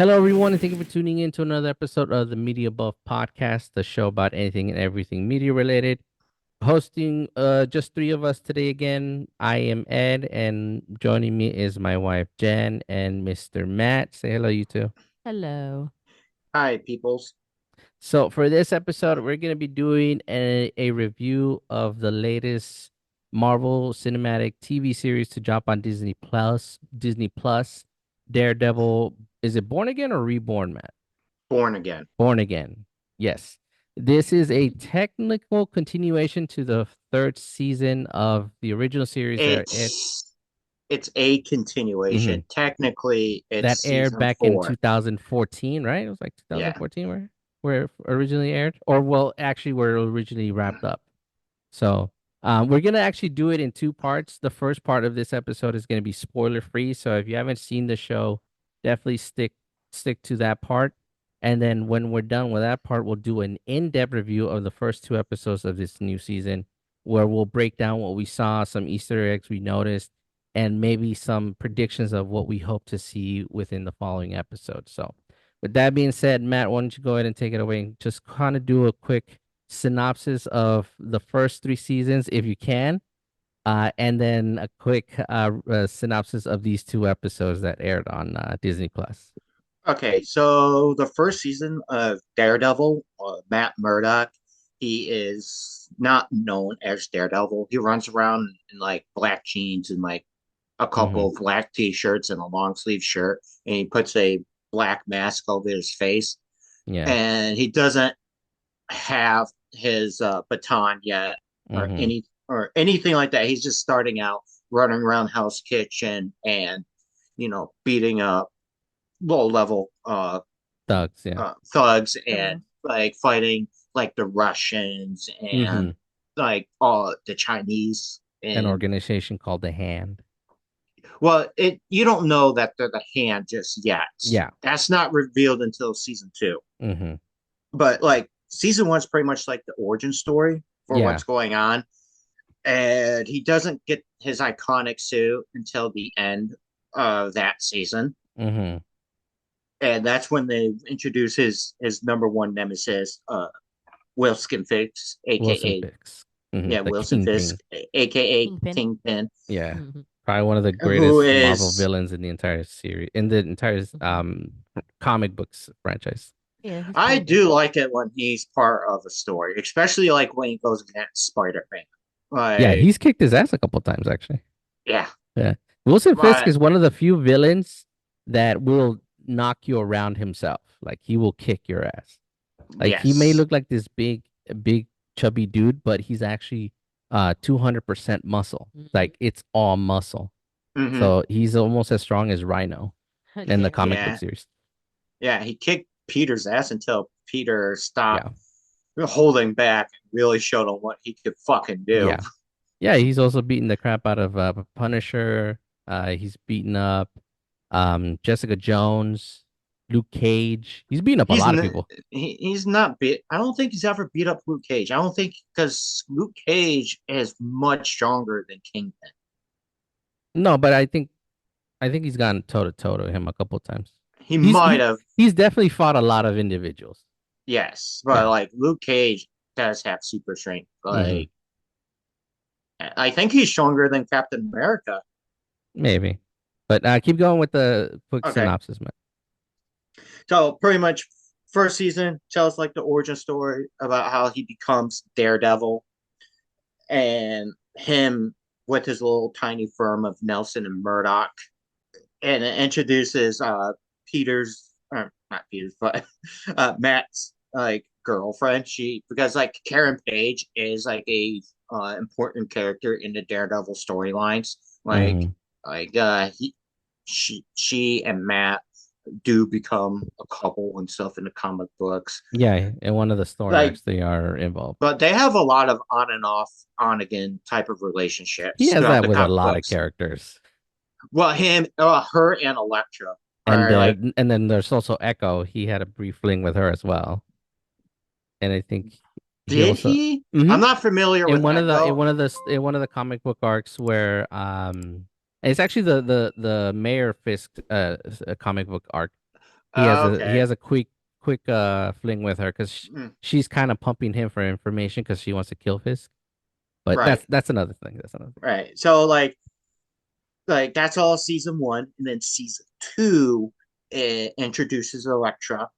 Hello, everyone, and thank you for tuning in to another episode of the Media Buff Podcast, the show about anything and everything media related. Hosting just three of us today again. I am Ed, and joining me is my wife Jen and Mr. Matt. Say hello, you two. Hello. Hi, peoples. So for this episode, we're gonna be doing a review of the latest Marvel Cinematic TV series to drop on Disney Plus. Disney Plus, Daredevil. Is it Born Again or Reborn, Matt? Born again. Born Again. Yes. This is a technical continuation to the third season of the original series It's a mhm, continuation. Technically, that it's aired season back in 4. 2014, right? It was like Yeah. 2014 where it originally aired, or well, actually where it originally wrapped up. So we're gonna actually do it in two parts. The first part of this episode is gonna be spoiler free. So if you haven't seen the show, definitely stick to that part. And then when we're done with that part, we'll do an in-depth review of the first two episodes of this new season, where we'll break down what we saw, some Easter eggs we noticed, and maybe some predictions of what we hope to see within the following episode. So with that being said, Matt, why don't you go ahead and take it away and just kind of do a quick synopsis of the first three seasons if you can, and then a quick synopsis of these two episodes that aired on Disney Plus. Okay, so the first season of Daredevil, Matt Murdock, he is not known as Daredevil. He runs around in like black jeans and like a Hmm. couple of black t-shirts and a long sleeve shirt, and he puts a black mask over his face, Yeah. and he doesn't have his baton yet Hmm. or anything like that. He's just starting out running around Hell's Kitchen and beating up low level Thugs. Yeah. thugs and Criminals. like fighting like the Russians Hmm. and like all the Chinese. An And organization called the Hand. well, it you don't know that they're the Hand just yet. Yeah. That's not revealed until season 2. Hmm. But like season 1's pretty much like the origin story for Yeah. what's going on, and he doesn't get his iconic suit until the end of that season, Hmm. and that's when they introduce his number one nemesis, Wilson Fisk, Wilson aka Fix. The Wilson Fisk, Kingpin. aka Kingpin. Kingpin, Yeah. Mhm. Probably one of the who greatest Marvel is villains in the entire series, in the entire comic books franchise. Yeah, he's I pretty good. do like it when he's part of a story, especially like when he goes against Spider-Man. Yeah, Like, he's kicked his ass a couple times actually. yeah, Yeah. Wilson Fisk but is one of the few villains that will knock you around himself. Like he will kick your ass. Like he may yes. look like this big chubby dude, but he's actually 200% muscle. Mhm. Like it's all muscle. Hmm. So he's almost as strong as Rhino in the Yeah. comic book Yeah, series. yeah. He kicked Peter's ass until Peter stopped Yeah. holding back and really showed him what he could fucking do. Yeah. Yeah, he's also beaten the crap out of Punisher. He's beaten up Jessica Jones, Luke Cage. He's beaten up a He's lot of n- people. he's not beat. I don't think he's ever beat up Luke Cage. I don't think because Luke Cage is much stronger than Kingpin. No, but I think he's gone toe to toe to him a couple times. He He's might he have, he's definitely fought a lot of individuals. yes, but Yeah. like Luke Cage does have super strength. Hmm. Like I think he's stronger than Captain America. Maybe. But keep going with the quick Okay, synopsis, man. so pretty much first season tells like the origin story about how he becomes Daredevil and him with his little tiny firm of Nelson and Murdoch, and it introduces Peter's, not Peter's, but Matt's like girlfriend. She because like Karen Page is like a important character in the Daredevil storylines. Like Hmm. she and Matt do become a couple and stuff in the comic books. Yeah, in one of the story Like, arcs they are involved. but they have a lot of on and off, on again type of He relationships has throughout that the with a comic lot of books. characters. Well, her, and Elektra And are like, then there's also Echo. He had a brief fling with her as well. And I think he did also he? hmm I'm not familiar in with one of the Echo. in one of the comic book arcs where it's actually the Mayor Fisk comic book arc He Okay. has a quick fling with her because Mm, she's kind of pumping him for information because she wants to kill Fisk. But right. that's another thing. That's another thing. Right. So like that's all season one, and then season two it introduces Elektra,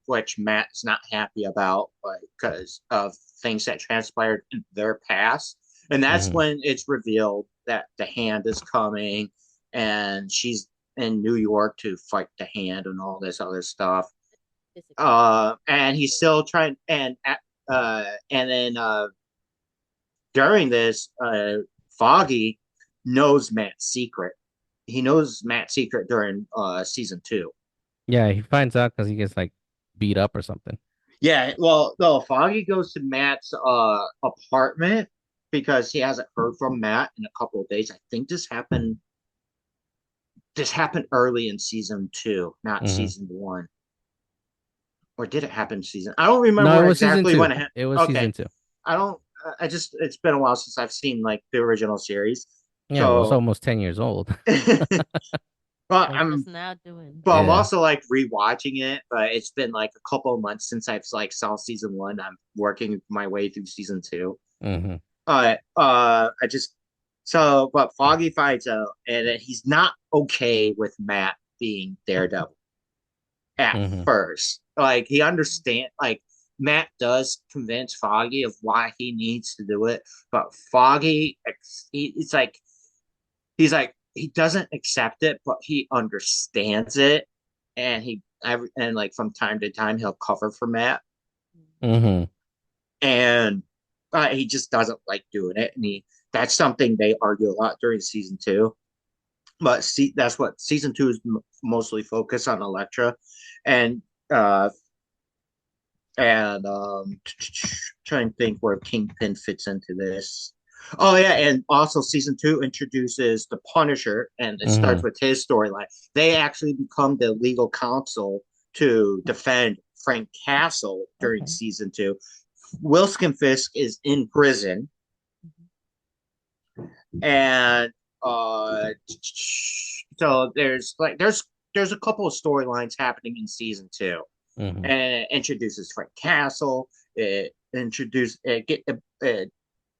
which Matt is not happy about, like because of things that transpired in their past, and that's Hmm. when it's revealed that the Hand is coming, and she's in New York to fight the Hand and all this other stuff. And he's still trying, and then during this, Foggy knows Matt's secret. He knows Matt's secret during season two. Yeah, he finds out because he gets like beat up or something. Yeah, well, no, Foggy goes to Matt's apartment because he hasn't heard from Matt in a couple of days. I think this happened early in season two, not Hmm. season one. Or did it happen in season? I don't No, it remember was season exactly two. when it happened. It was Okay. season two. I don't I just it's been a while since I've seen like the original series. Yeah, well, it's So almost 10 years old. but We're I'm just now doing. but I'm Yeah. also like rewatching it, but it's been like a couple of months since I've like saw season one. I'm working my way through season two. Hmm. I just so but Foggy finds out and that he's not okay with Matt being Daredevil at Hmm. first. Like he understand like Matt does convince Foggy of why he needs to do it, but Foggy it's like he doesn't accept it, but he understands it, and and like from time to time he'll cover for Matt, Hmm. and he just doesn't like doing it, and he that's something they argue a lot during season two. But see, that's what season two is mostly focused on Elektra, and uh trying to think where Kingpin fits into this. Oh yeah, and also season two introduces the Punisher, and it starts Hmm. with his storyline. They actually become the legal counsel to defend Frank Castle during Okay. season two. Wilson Fisk is in prison, and uh, so there's a couple of storylines happening in season two, Hmm. and it introduces Frank Castle. It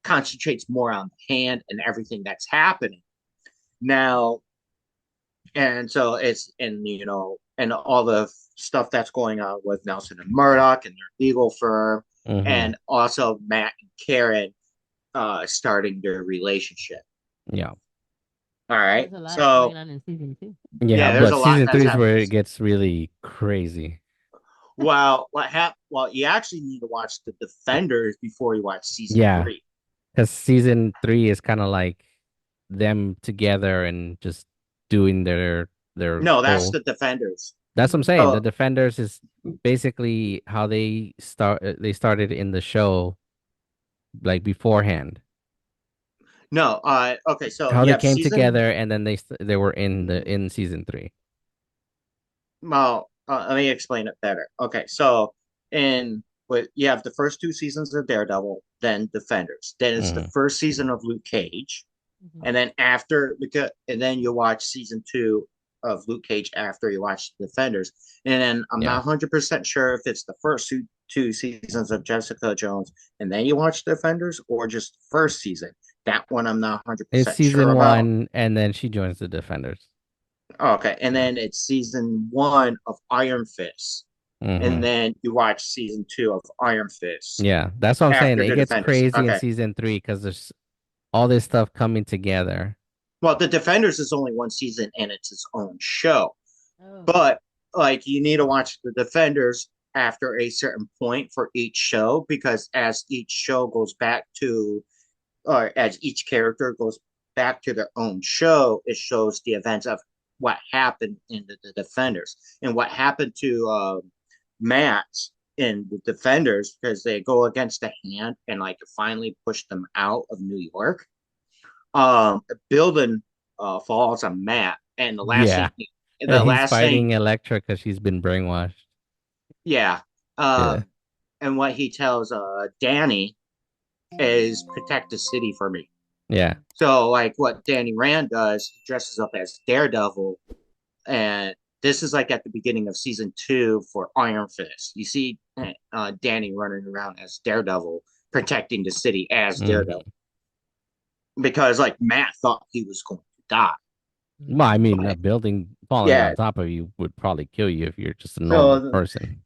concentrates more on the Hand and everything that's happening now, and so it's and all the stuff that's going on with Nelson and Murdoch and their legal firm, Hmm. and also Matt and Karen starting their relationship. Yeah. All So right, there's a lot so going on in season two. Yeah, yeah, there's but a lot season that's three is where happening. it gets really crazy. Well, well, you actually need to watch the Defenders before you watch season Yeah, three. because season three is kind of like them together and just doing their No, that's whole. the Defenders. That's what I'm saying. The So Defenders is basically how they started in the show like beforehand. no, okay, so How you they have came season. together and then they were in season three. Well, let me explain it better. Okay, so in what you have the first two seasons of Daredevil, then Defenders, then it's the Hmm. first season of Luke Cage, Mm-hmm. and then and then you watch season two of Luke Cage after you watch Defenders, and then I'm Yeah, not 100% sure if it's the first two seasons of Jessica Jones, and then you watch Defenders, or just the first season. That one I'm not it's 100% sure season about. one, and then she joins the Defenders. Okay, and Yeah. then it's season one of Iron Fist, and Hmm. then you watch season two of Iron Fist Yeah, that's what I'm saying. after It the gets Defenders. crazy in Okay, season three because there's all this stuff coming together. well, the Defenders is only one season and it's its own show, Oh. but like you need to watch the Defenders after a certain point for each show because as each show goes back to, or as each character goes back to their own show, it shows the events of what happened in the Defenders and what happened to Matt in the Defenders because they go against the Hand and like finally push them out of New York. A building falls on Matt, and Yeah, the he's last thing, fighting Elektra because she's been brainwashed. yeah. Yeah, And what he tells Danny is protect the city for me. yeah. So like what Danny Rand does, he dresses up as Daredevil and this is like at the beginning of season 2 for Iron Fist. You see Danny running around as Daredevil, protecting the city as Daredevil, Hmm. because like Matt thought he was going to die. Well, I mean, a But building falling on yeah, top of you would probably kill you if you're just a normal so person.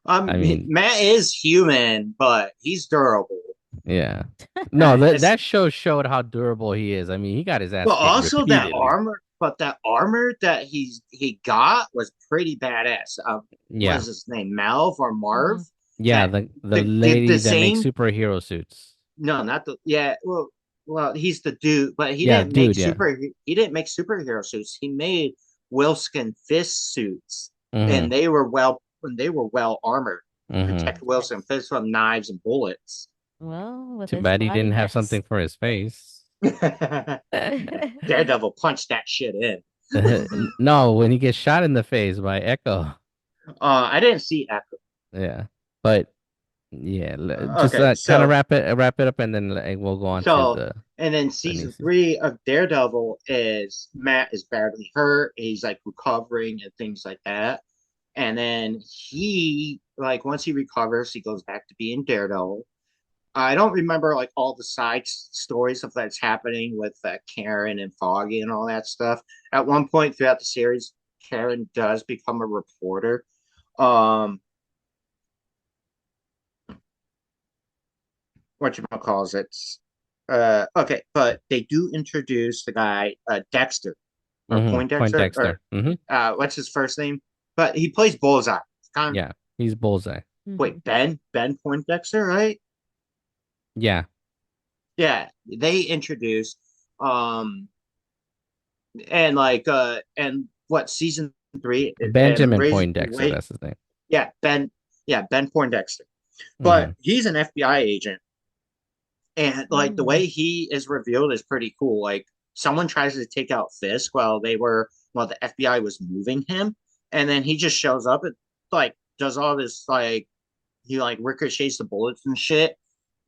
I mean, Matt is human, but he's durable. yeah. No, that It's, that show showed how durable he is. I mean, he got his but ass kicked also that repeatedly. armor, that armor that he got was pretty badass. What Yeah. is his name, Melv or Marv? Mm-hmm. Yeah, That the did the lady that makes same. superhero suits. No, not the yeah. Well, he's the dude, but Yeah, dude, yeah. he didn't make superhero suits. He made Wilson Fisk suits, Hmm. and they were well armored to Hmm. protect Wilson Fisk from knives and bullets. Well, with Too his bad he body didn't have mass. something for his face. Daredevil punched that shit in. No, when he gets shot in the face by Echo. I didn't see Echo. Yeah. But yeah, just Okay, kind of wrap it up and then we'll go on to so and then the new season season. 3 of Daredevil is Matt is badly hurt. He's like recovering and things like that. And then he, like, once he recovers, he goes back to being Daredevil. I don't remember like all the side stories of that's happening with Karen and Foggy and all that stuff. At one point throughout the series, Karen does become a reporter. Um, what you calls it? Okay, but they do introduce the guy Dexter or Mm-hmm. Poindexter or Poindexter. Mm-hmm. what's his first name? But he plays Bullseye. It's kind of, Yeah, he's Bullseye. Mhm. wait, Ben Poindexter, right? Yeah, Yeah, they introduced um and what season 3 and Benjamin raise Poindexter. wait That's his name. yeah Ben Poindexter, Mm-hmm. but he's an FBI agent, and like the Mm. way he is revealed is pretty cool. Like someone tries to take out Fisk while the FBI was moving him, and then he just shows up and like does all this, like he like ricochets the bullets and shit,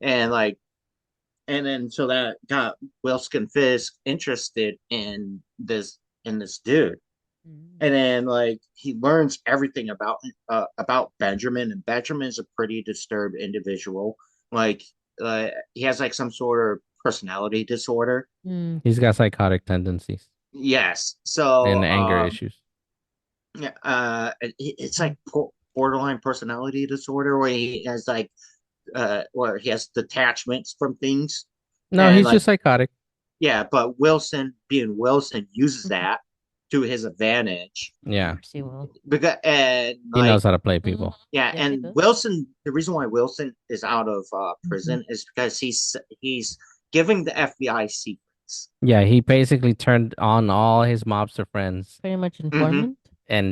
and like and then so that got Wilson Fisk interested in this dude, Mm. and then like he learns everything about Benjamin, and Benjamin's a pretty disturbed individual. Like he has like some sort of personality disorder. Mm. He's got psychotic tendencies Yes, so and anger issues. yeah, it's like borderline personality disorder where he has like where he has detachments from things, No, and he's like just psychotic. yeah, but Wilson, being Wilson, uses that to his advantage Of Yeah, course he will. because and he knows like how to play Mhm. people. yeah, Yes, he and does. Wilson. The reason why Wilson is out of Mhm. prison is because he's giving the FBI secrets. Yeah, he basically turned on all his mobster friends Pretty much Hmm. informant.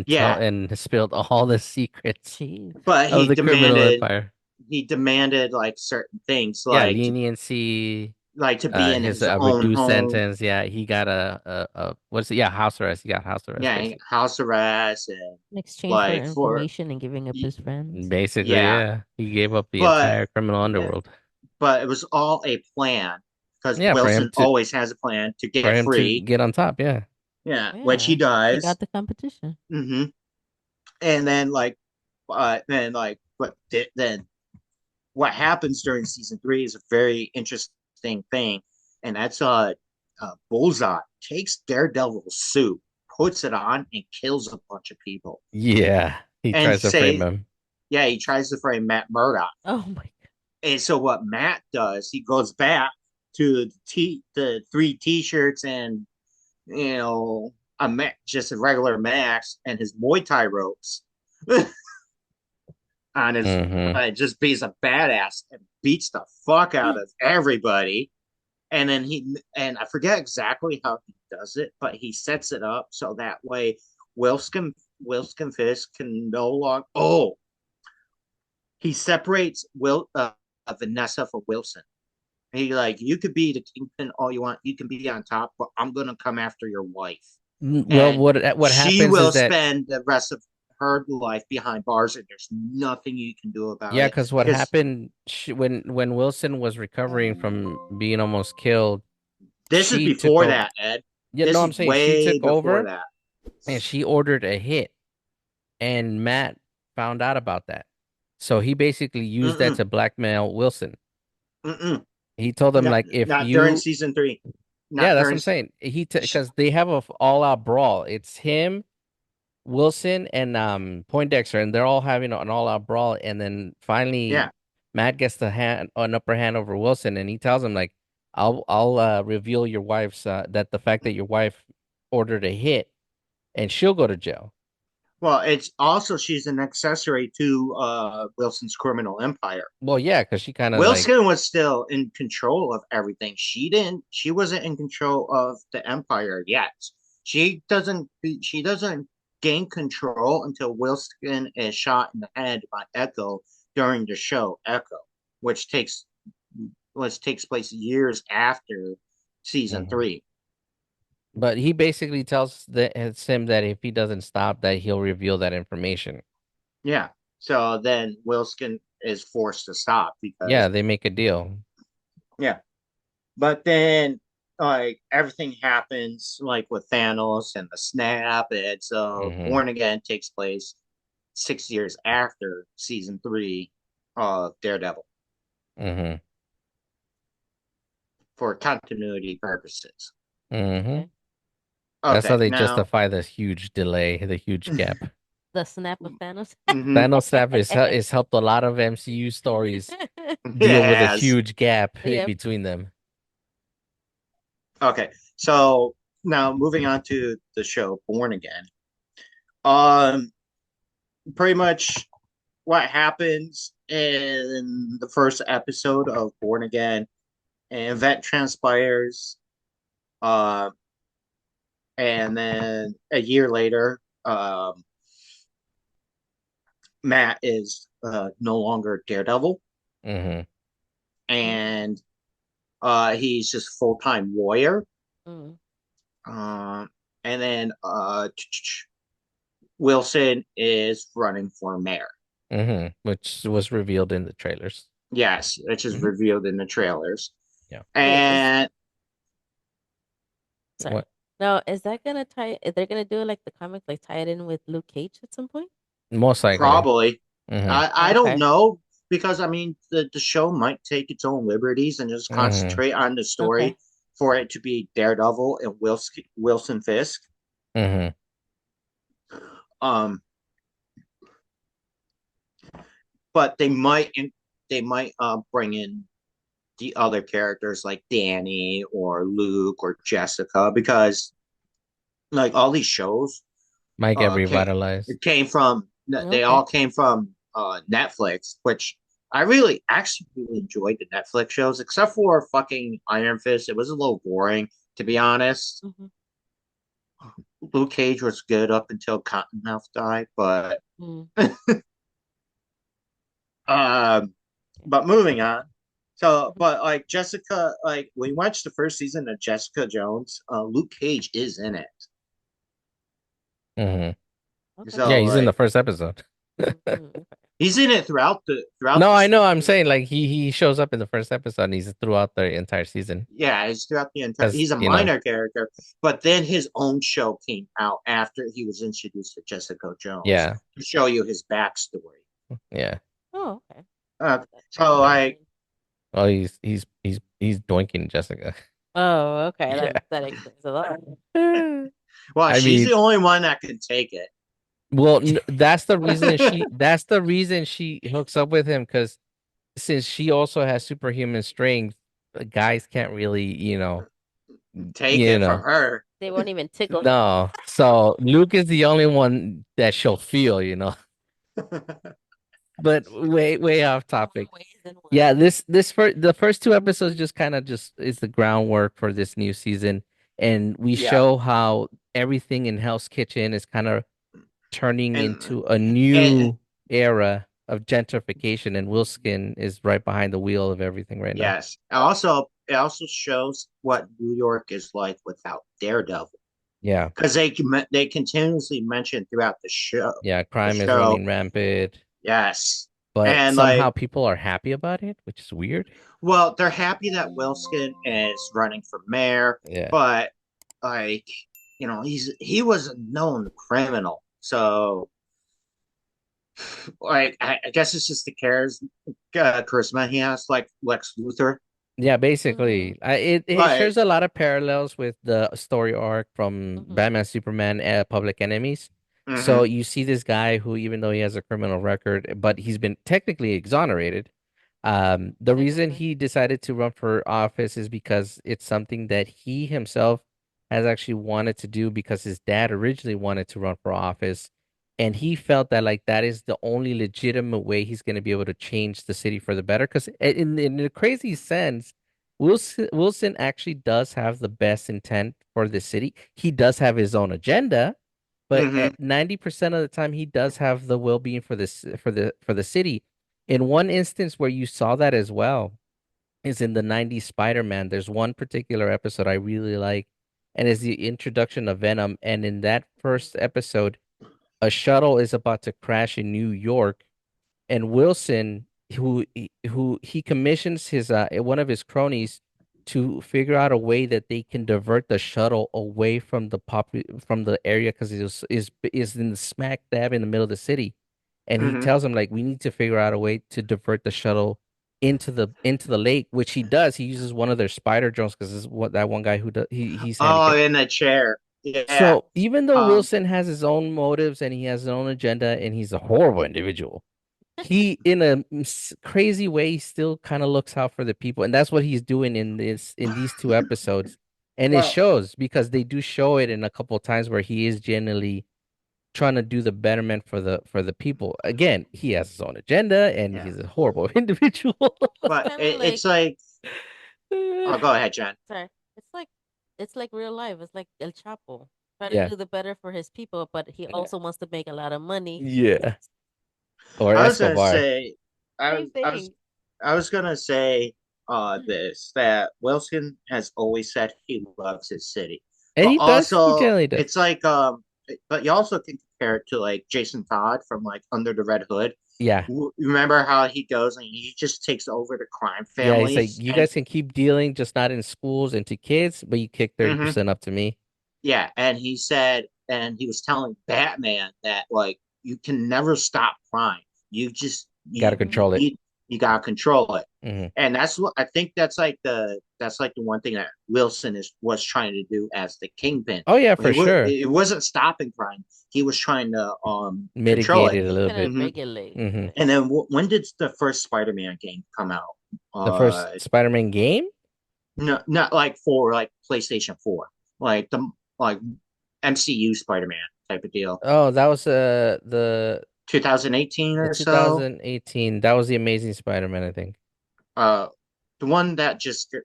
Yeah, and spilled all the secrets Jeez. but of the criminal empire. he demanded like certain things, Yeah, leniency, like to be in his his own reduced home. sentence. Yeah, he got a what's it? Yeah, house arrest. He got house arrest Yeah, basically. house arrest and In exchange for like for information and giving up his friends. Basically, yeah, yeah, he gave up the but entire criminal yeah, underworld. but it was all a plan because Yeah, Wilson always has a plan to for get him to free. get on top. Yeah. Yeah, which he Yeah. Take does. out the competition. Hmm. And then what happens during season 3 is a very interesting thing, and that's Bullseye takes Daredevil's suit, puts it on, and kills a bunch of people, Yeah, he and tries to frame say, him. yeah, he tries to frame Matt Murdock. Oh my god. And so what Matt does, he goes back to the 3 T-shirts and just a regular max and his Muay Thai ropes on his Hmm. just beats a badass and beats the fuck out of everybody. And then I forget exactly how he does it, but he sets it up so that way Wilson Fisk can no longer. Oh, he separates Vanessa from Wilson. He like, you could be the kingpin all you want, you can be on top, but I'm gonna come after your wife, Well, and what she happens is will that spend the rest of her life behind bars, and there's nothing you can do about yeah, it. because what Because happened when Wilson was recovering from being almost killed, this is she took before over. that, Ed. Yeah, This no, is I'm saying she way took before over. that. and she ordered a hit, and Matt found out about that. So he basically used that Mm-mm, to blackmail Wilson. mm-mm. He told them No, like if not during you season 3. yeah, Not that's what during. I'm saying. Because they have a all out brawl. It's him, Wilson, and Poindexter, and they're all having an all out brawl. And then finally, Yeah. Matt gets an upper hand over Wilson, and he tells him like, I'll reveal your wife's that the fact that your wife ordered a hit, and she'll go to jail. Well, it's also she's an accessory to Wilson's criminal empire. Well, yeah, because she kind of like Wilson was still in control of everything. She wasn't in control of the empire yet. She doesn't gain control until Wilson is shot in the head by Echo during the show Echo, which takes place years after season Mhm. 3. But he basically tells it's him that if he doesn't stop, that he'll reveal that information. Yeah. So then Wilson is forced to stop Yeah, because they make a deal. yeah. But then like everything happens like with Thanos and the snap, and so Hmm. Born Again takes place 6 years after season 3 of Daredevil Hmm. for continuity purposes. Hmm. Okay. That's how Okay, they now justify the huge delay, the huge gap. The snap of Thanos. mhm, Thanos Snap is helped a lot of MCU stories it deal with a has. huge gap Yep. between them. Okay, so now moving on to the show Born Again. Um, Pretty much what happens in the first episode of Born Again. An event transpires, uh, and then a year later, Matt is no longer Daredevil, Hmm. and he's just full time warrior. Mm. And then Wilson is running for mayor. Which was revealed in the trailers. Yes, which is Hmm. revealed in the trailers. Yeah. Wait, is And sorry. What? No, is that gonna tie? They're gonna do like the comic, like tie it in with Luke Cage at some point? Most likely. probably, Hmm. I don't Okay. know because I mean the show might take its own liberties and just Hmm. concentrate on the Okay. story for it to be Daredevil and Wilson Fisk. Hmm. Um, but they might bring in the other characters like Danny or Luke or Jessica because like all these shows Might get came revitalized. it came from they Okay. all came from Netflix, which I really actually really enjoyed the Netflix shows, except for fucking Iron Fist. It was a little boring, to be honest. Hmm. Luke Cage was good up until Cottonmouth died, but Mm. um, but moving on. So, Mhm. but like Jessica, like we watched the first season of Jessica Jones. Luke Cage is in it, Hmm. Okay. Yeah, so he's in the like first episode. Mm-hmm. he's in it throughout No, the I know. I'm season. saying like he shows up in the first episode and he's throughout the entire season. Yeah, he's throughout the entire. Because, He's a minor character, but then his own show came out after he was introduced to Jessica Jones yeah, to show you his backstory. yeah. Oh, okay. Uh, That's so Yeah. like, interesting. Well, he's doinking Jessica. Oh, okay. Yeah. That explains a lot. well, I she's mean, the only one that can take it. well, that's the reason she hooks up with him because since she also has superhuman strength, guys can't really, Take you it know, from her. They won't even tickle him. no. So Luke is the only one that she'll feel. But way off More topic. ways than one. Yeah, the first two episodes just kind of just is the groundwork for this new season, and we yeah, show how everything in Hell's Kitchen is kind of turning and into a and new era of gentrification, and Wilskin is right behind the wheel of everything right now. yes. It also shows what New York is like without Daredevil Yeah, because they continuously mention throughout the show. yeah, The crime is show, running rampant, yes, but and somehow like people are happy about it, which is weird. well, they're happy that Wilson is running for mayor, Yeah. but like he was a known criminal. So like I guess it's just the charisma he has, like Lex Luthor. Yeah, Mhm. basically, it Like, shares a lot of parallels with the story arc from Mhm. Batman, Superman, Public Enemies. So hmm you see this guy who, even though he has a criminal record, but he's been technically exonerated. The reason Technically. he decided to run for office is because it's something that he himself has actually wanted to do because his dad originally wanted to run for office, and he felt that like that is the only legitimate way he's going to be able to change the city for the better. Because in a crazy sense, Wilson actually does have the best intent for the city. He does have his own agenda, but hmm at 90% of the time, he does have the well-being for this for the city. In one instance where you saw that as well is in the 90s Spider-Man. There's one particular episode I really like, and is the introduction of Venom. And in that first episode, a shuttle is about to crash in New York, and Wilson, who he commissions his one of his cronies to figure out a way that they can divert the shuttle away from from the area because is in the smack dab in the middle of the city, and he hmm tells him like we need to figure out a way to divert the shuttle into the lake, which he does. He uses one of their spider drones because this is what that one guy who does he's Oh, handicapped. in the chair. Yeah. So even though Um. Wilson has his own motives and he has his own agenda and he's a horrible individual, he in a crazy way still kind of looks out for the people, and that's what he's doing in these two episodes, and it Well. shows because they do show it in a couple of times where he is genuinely trying to do the betterment for the people. Again, he has his own agenda and Yeah. he's a horrible individual. It's But kind of like it's like. Oh, go ahead, Jen. sorry. It's like it's like real life. It's like El Chapo. Try to Yeah, do the better for his people, but he also wants to make a lot of money. yeah, or I was gonna Escobar. say. I Same was. I was. thing. I was gonna say. This that Wilson has always said he loves his city, And but he does, he also generally does. it's like but you also can compare it to like Jason Todd from like Under the Red Hood. Yeah. Remember how he goes and he just takes over the crime Yeah, he's like, families you and guys can keep dealing, just not in schools and to kids, but you kick Mhm. 30% up to me. Yeah, and he said, and he was telling Batman that like you can never stop crime. You just Got to Mhm. control it. you gotta control it, Hmm. and that's what I think. That's like the one thing that Wilson is was trying to do as the kingpin. Oh yeah, for sure. It wasn't stopping crime. He was trying to control Mitigate it. it a He's little trying to bit. hmm regulate Hmm. it. And then when did the first Spider-Man game come out? The first Spider-Man game? No, not like for like PlayStation 4, like the like MCU Spider-Man type of deal. Oh, that was the 2018 the or so. 2018. That was the Amazing Spider-Man, I think. Uh, the one that just the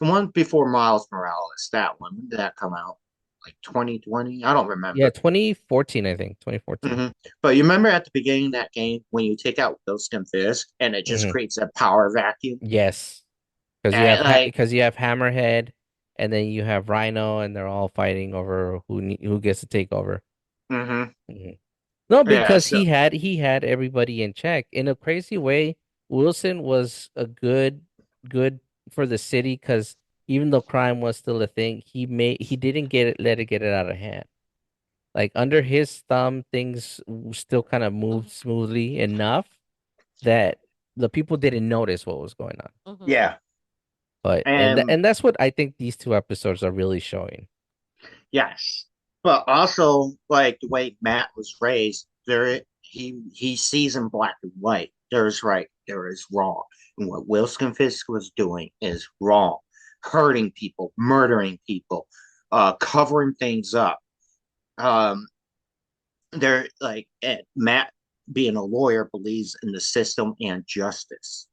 the one before Miles Morales. That one. When did that come out? Like 2020? I don't Yeah, remember. 2014, I think. 2014. hmm But you remember at the beginning of that game when you take out Wilson Fisk and it just Hmm. creates a power vacuum. Yes, because And like, because you have Hammerhead, and then you have Rhino, and they're all fighting over who gets to take over. hmm Mhm. No, yeah. because So he had everybody in check. In a crazy way, Wilson was a good for the city because even though crime was still a thing, he didn't let it get it out of hand. Like under his thumb, things still kind of moved Mhm. smoothly enough that the people didn't notice what was going on. Mhm. yeah, But and and that's what I think these two episodes are really showing. yes, but also like the way Matt was raised, he sees in black and white. There's right, there is wrong, and what Wilson Fisk was doing is wrong, hurting people, murdering people, covering things up. Um, they're like Matt, being a lawyer, believes in the system and justice,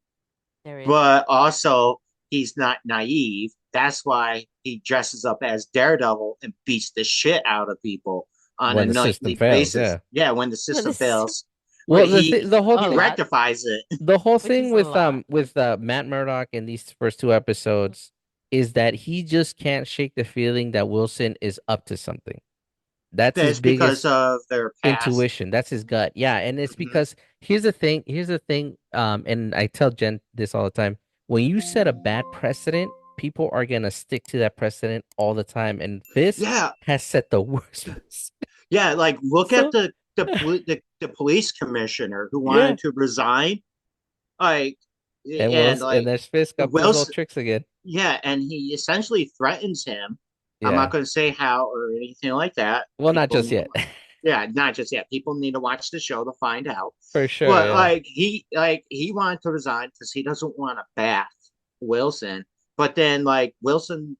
There is. but also he's not naive. That's why he dresses up as Daredevil and beats the shit out of people on a When the system nightly fails, basis. yeah. Yeah, when the When system it's fails, but Well, the whole a he thing lot, rectifies it. the whole which thing is a lot. with Matt Murdock in these first two episodes is that he just can't shake the feeling that Wilson is up to something. That's his That's because biggest of their past. intuition. That's his gut. Yeah, and it's Mhm. because here's the thing, and I tell Jen this all the time. When you set a bad precedent, people are gonna stick to that precedent all the time, and Fisk Yeah, has set the worst precedent. yeah. Like, look at So the police commissioner who yeah, wanted to resign. Like, and and like there's Fisk up to his old Wilson, tricks again. yeah, and he essentially threatens him. I'm not Yeah. going to say how or anything like that. Well, not People just need to, yet. yeah, not just yet. People need to watch the show to find out. For sure, But yeah. he wanted to resign because he doesn't want to bath Wilson. But then like Wilson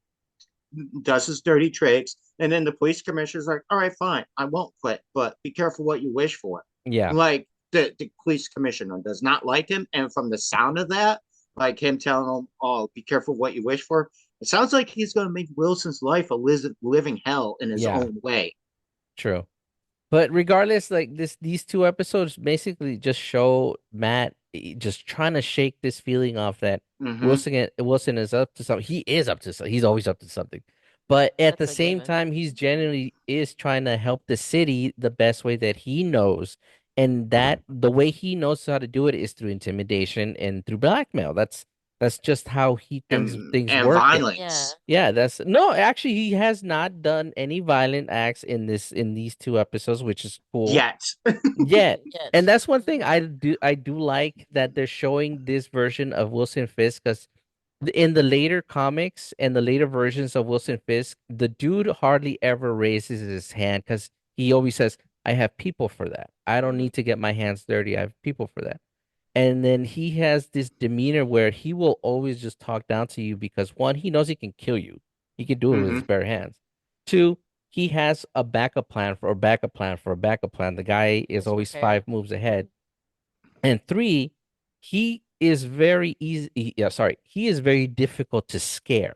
does his dirty tricks, and then the police commissioner's like, "All right, fine, I won't quit, but be careful what you wish for." Yeah. Like the police commissioner does not like him, and from the sound of that, like him telling him, "Oh, be careful what you wish for," it sounds like he's going to make Wilson's life a living hell in his Yeah. own way. True. But regardless, like these two episodes basically just show Matt just trying to shake this feeling off that Mm-hmm. Wilson is up to something. He is up to something. He's always up to something. But at That's the a same given. time, he's genuinely is trying to help the city the best way that he knows. And that the way he knows how to do it is through intimidation and through blackmail. That's just how he thinks things And work. Yeah. violence. Yeah, that's no, actually he has not done any violent acts in these two episodes, which is cool. Yet. Yet. And Yes. that's one thing I do like that they're showing this version of Wilson Fisk because in the later comics and the later versions of Wilson Fisk, the dude hardly ever raises his hand because he always says, I have people for that. I don't Mm-hmm. need to get my hands dirty. I have people for that. And then he has this demeanor where he will always just talk down to you because one, he knows he can kill you. He can do it with his Mm-hmm. bare hands. Two, he has a backup plan for a backup plan for a backup plan. The guy is He's always prepared. 5 moves ahead. And three, he is very easy. Yeah, sorry. He is very difficult to scare.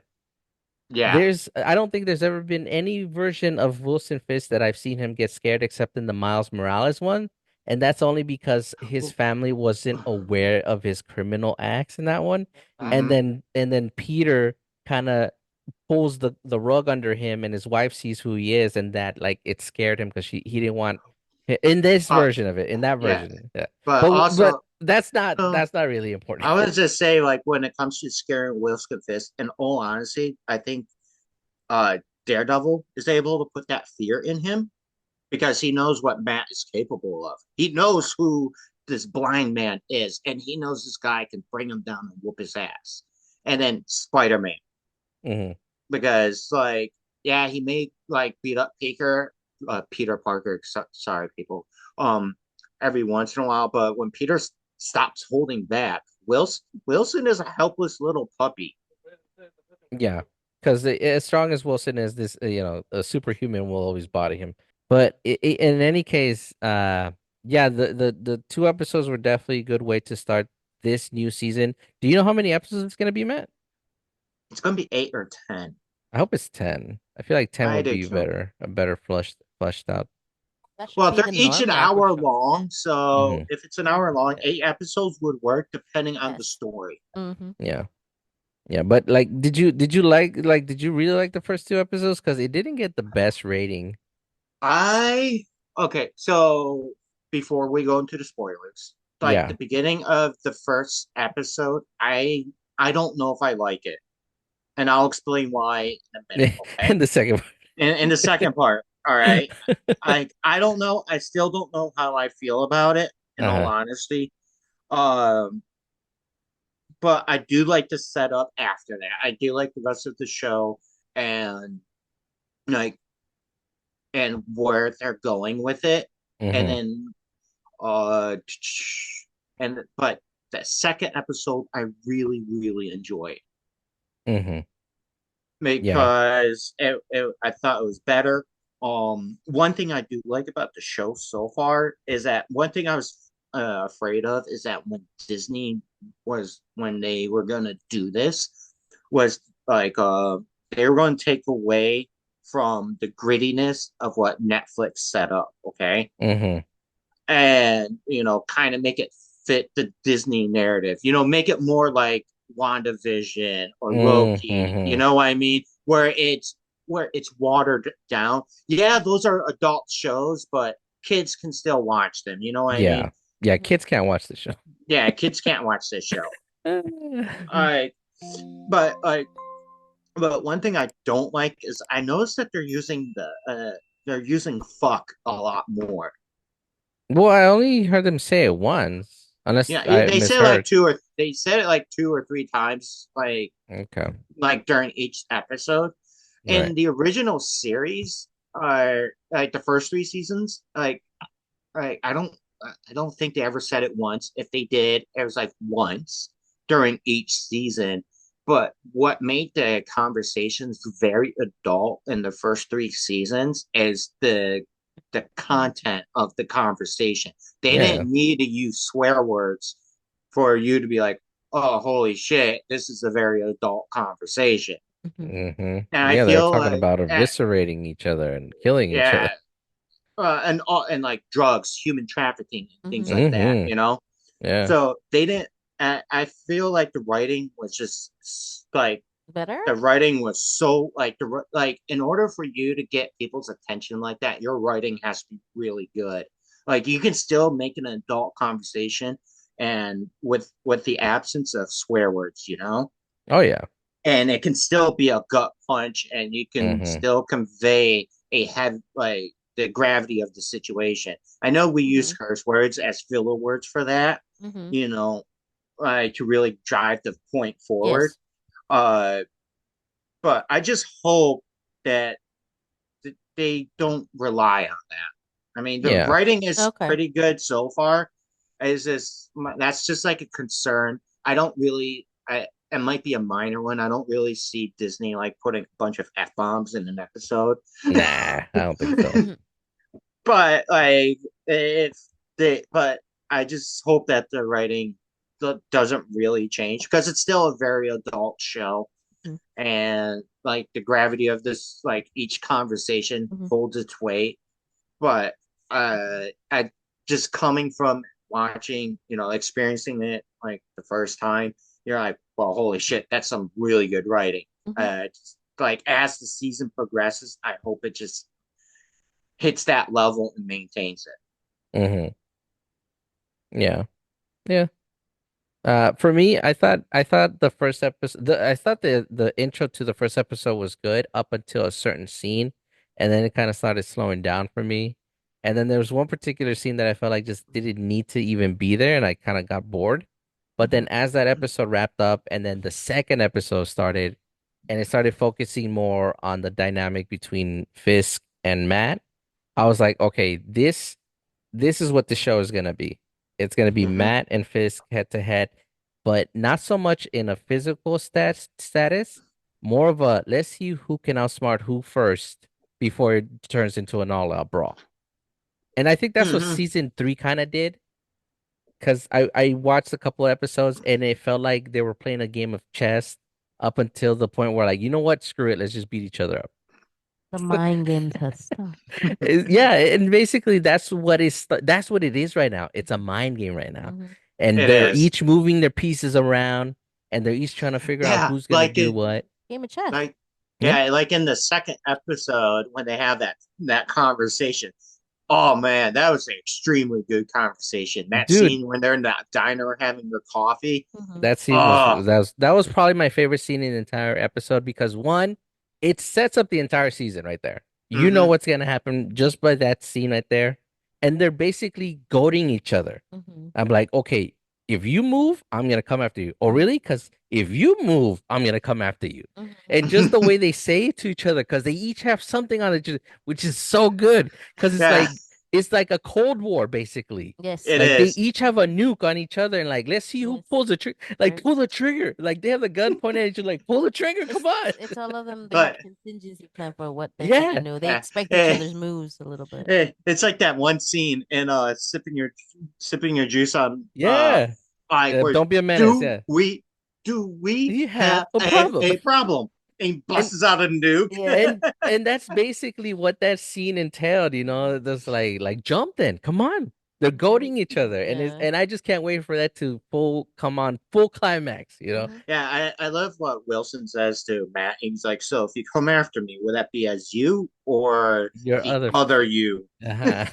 Yeah. I don't think there's ever been any version of Wilson Fisk that I've seen him get scared except in the Miles Morales one. And that's only because his family wasn't aware of his criminal acts in that one. Wow. Mm-hmm. And then Peter kind of pulls the rug under him and his wife sees who he is and that like it scared him because he didn't want in this Uh, version of it, in that yeah. version. Yeah. But But also, that's not really important. I would just say, like, when it comes to scaring Wilson Fisk, in all honesty, I think uh, Daredevil is able to put that fear in him because he knows what Matt is capable of. He knows who this blind man is, and he knows this guy can bring him down and whoop his ass. And then Spider Man, Hmm. because like, yeah, he may like beat up Peter Parker. Sorry, people. Um, every once in a while, but when Peter stops holding back, Wilson is a helpless little puppy. Yeah, because as strong as Wilson is, this a superhuman will always body him. But in any case, yeah, the two episodes were definitely a good way to start this new season. Do you know how many episodes it's gonna be, Matt? It's gonna be 8 or 10. I hope it's 10. I feel like 10 I would do be too. better fleshed out. That should Well, be they're the each norm an now for hour sure. long, so Hmm. if it's an hour long, Yeah. 8 episodes would work depending on the Yes. story. Mm-hmm. Yeah. Yeah, but like, did you really like the first two episodes? Because it didn't get the best rating. I okay, so before we go into the spoilers, like the Yeah, beginning of the first episode, I don't know if I like it, and I'll explain why in a minute. Okay, and the second in the second part, all one. right. I don't know. I still don't know how I feel about it. In all Uh-huh. honesty, um, but I do like the setup after that. I do like the rest of the show and like and where they're going with it. And Hmm. then uh and but the second episode I really enjoyed Hmm. Yeah. because I thought it was better. One thing I do like about the show so far is that one thing I was afraid of is that when they were gonna do this was like they were going to take away from the grittiness of what Netflix set up, okay? Hmm. And kind of make it fit the Disney narrative. Make it more like WandaVision or Loki. You Hmm. know what I mean? Where it's watered down. Yeah, those are adult shows, but kids can still watch them. You know what I mean? Yeah. Yeah, Mm-hmm. kids can't watch the show. Yeah, kids can't watch this show. Uh, All right, but like. But one thing I don't like is I noticed that they're using fuck a lot more. Well, I only heard them say it once, unless Yeah, I they say like misheard. they said it like 2 or 3 times, Okay, like during each episode. right. In the original series, like the first 3 seasons, like I don't think they ever said it once. If they did, it was like once during each season. But what made the conversations very adult in the first 3 seasons is the content of the conversation. They Yeah. didn't need to use swear words for you to be like, "Oh, holy shit, this is a very adult conversation." Mhm. And I Yeah, they're feel talking like, about eviscerating each other and killing each other. yeah, and like drugs, human trafficking, and things Mhm. like that. Yeah. So they didn't. I feel like the writing was just like Better? the writing was so like like in order for you to get people's attention like that, your writing has to be really good. Like you can still make an adult conversation and with the absence of swear words, Oh yeah. and it can still be a gut punch, and you can Hmm. still convey a heavy like the gravity of the situation. I know we use Mhm. curse words as filler words for that, Mhm. you know, to really drive the point forward. Yes. Uh, but I just hope that they don't rely on that. I mean, the Yeah. writing is Okay. pretty good so far. Is this That's just like a concern. I don't really. It might be a minor one. I don't really see Disney like putting a bunch of f bombs in an episode. Nah, I don't think so. Mhm. But like if but I just hope that the writing doesn't really change because it's still a very adult show, Mhm. and like the gravity of this, like each conversation Mhm. holds its weight. But I just coming from watching, experiencing it like the first time, you're like, well, holy shit, that's some really good writing. Mhm. Like as the season progresses, I hope it just hits that level and maintains it. Hmm. Yeah. Yeah. For me, I thought the first episode, I thought the intro to the first episode was good up until a certain scene, and then it kind of started slowing down for me. And then there was one particular scene that I felt like just didn't need to even be there, and I kind of got bored. But then Mhm. as that episode wrapped up, and then the second episode started, and it started focusing more on the dynamic between Fisk and Matt, I was like, okay, this is what the show is gonna be. It's gonna be Mm-hmm. Matt and Fisk head to head, but not so much in a physical status, more of a let's see who can outsmart who first before it turns into an all-out brawl. And I think that's what Mm-hmm. season 3 kind of did, because I watched a couple of episodes and it felt like they were playing a game of chess up until the point where like, you know what, screw it, let's just beat each other up. The mind games have stopped. Yeah, and basically that's what it is right now. It's a mind game right now. Mhm. And It they're is. each moving their pieces around and they're each trying to figure out Yeah, who's gonna do what. Game of chess. like Yeah. yeah, like in the second episode when they have that conversation. Oh man, that was an extremely good conversation. That Dude, scene when they're in that diner having their coffee. Mhm. that scene was Oh, that was probably my favorite scene in the entire episode because one, it sets up the entire season right there. You know mm-hmm. what's gonna happen just by that scene right there. And they're basically goading each other. Mhm. I'm like, okay, if you move, I'm gonna come after you. Oh, really? Because if you move, I'm gonna come after you. Mhm. And just the way they say it to each other, because they each have something on it, which is so good. Because Yeah, it's like a Cold War, basically. Yes. it Like they is. each have a nuke on each other, and like, let's see who Yes. pulls the trigger. Like, Right. pull the trigger. Like they have the gun pointed at you, like, pull the trigger. Come on. It's all of them. They have But contingency plan for what they're gonna Yeah, do. They yeah, expect each eh, other's moves a little bit. it's like that one scene in sipping your juice on yeah. like where Don't be a menace. do Yeah. we do we You have have a problem. a problem? And he And busts out a nuke. Yeah. and that's basically what that scene entailed, you know. There's like jump then. Come on. They're Mhm. goading each other. Yeah. And I just can't wait for that to full climax, you know. Mhm. Yeah, I love what Wilson says to Matt. He's like, so if you come after me, would that be as you or Your the other other you? uh-huh.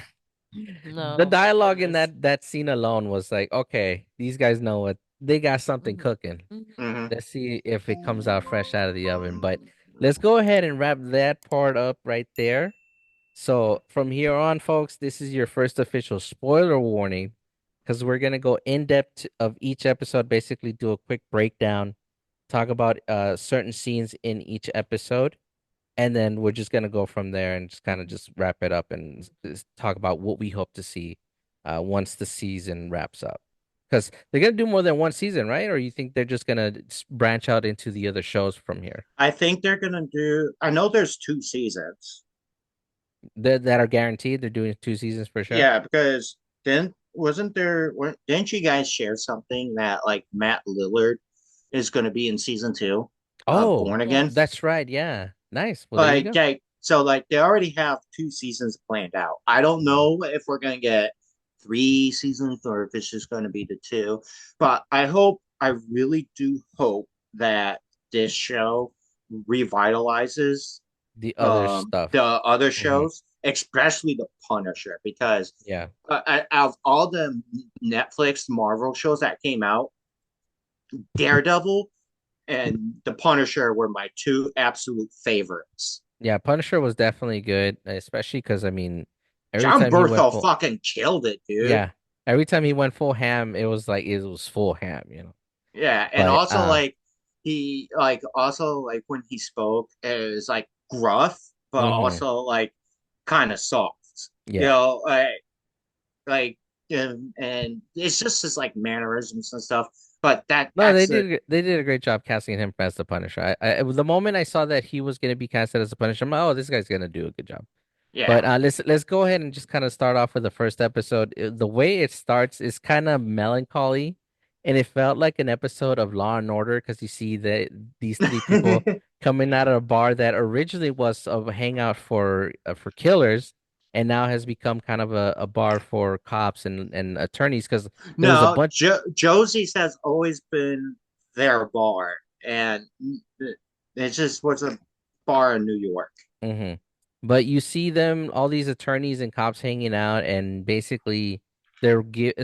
The No, my dialogue in goodness. that scene alone was like, okay, these guys know what they got something Mhm. cooking. Mhm. Hmm. Let's see if it comes out fresh out of the oven. But let's go ahead and wrap that part up right there. So from here on, folks, this is your first official spoiler warning because we're gonna go in depth of each episode, basically do a quick breakdown, talk about certain scenes in each episode, and then we're just gonna go from there and just kind of just wrap it up and just talk about what we hope to see once the season wraps up. Because they're gonna do more than one season, right? Or you think they're just gonna branch out into the other shows from here I think they're gonna do. I know there's 2 seasons. that are guaranteed? They're doing 2 seasons for sure. Yeah, because then wasn't there? Didn't you guys share something that like Matt Lillard is going to be in season 2 of Oh, Born Again? Yes. that's right. Yeah, nice. Well, there you Like, go. okay, so like they already have 2 seasons planned out. I don't Mhm. know if we're gonna get 3 seasons or if it's just gonna be the two. But I hope, I really do hope that this show revitalizes The other the stuff. other Hmm. shows, especially the Punisher, because Yeah. out of all the Netflix Marvel shows that came out, Daredevil and the Punisher were my two absolute favorites. Yeah, Punisher was definitely good, especially because I mean, every John time he went Berthel full, fucking killed it, dude. yeah, every time he went full ham, it was full ham. Yeah, and But also like he like also like when he spoke is like gruff, but hmm also like kind of soft. You yeah. know, like and it's just his like mannerisms and stuff. But No, they did a great job casting him as the Punisher. The moment I saw that he was gonna be casted as the Punisher, I'm like, oh, this guy's gonna do a good job. yeah. But let's go ahead and just kind of start off with the first episode. The way it starts is kind of melancholy, and it felt like an episode of Law and Order because you see that these three people coming out of a bar that originally was a hangout for killers, and now has become kind of a bar for cops and attorneys because there was a No, bunch. Josie's has always been their bar, and it just was a bar in New York. Hmm. But you see them, all these attorneys and cops hanging out, and basically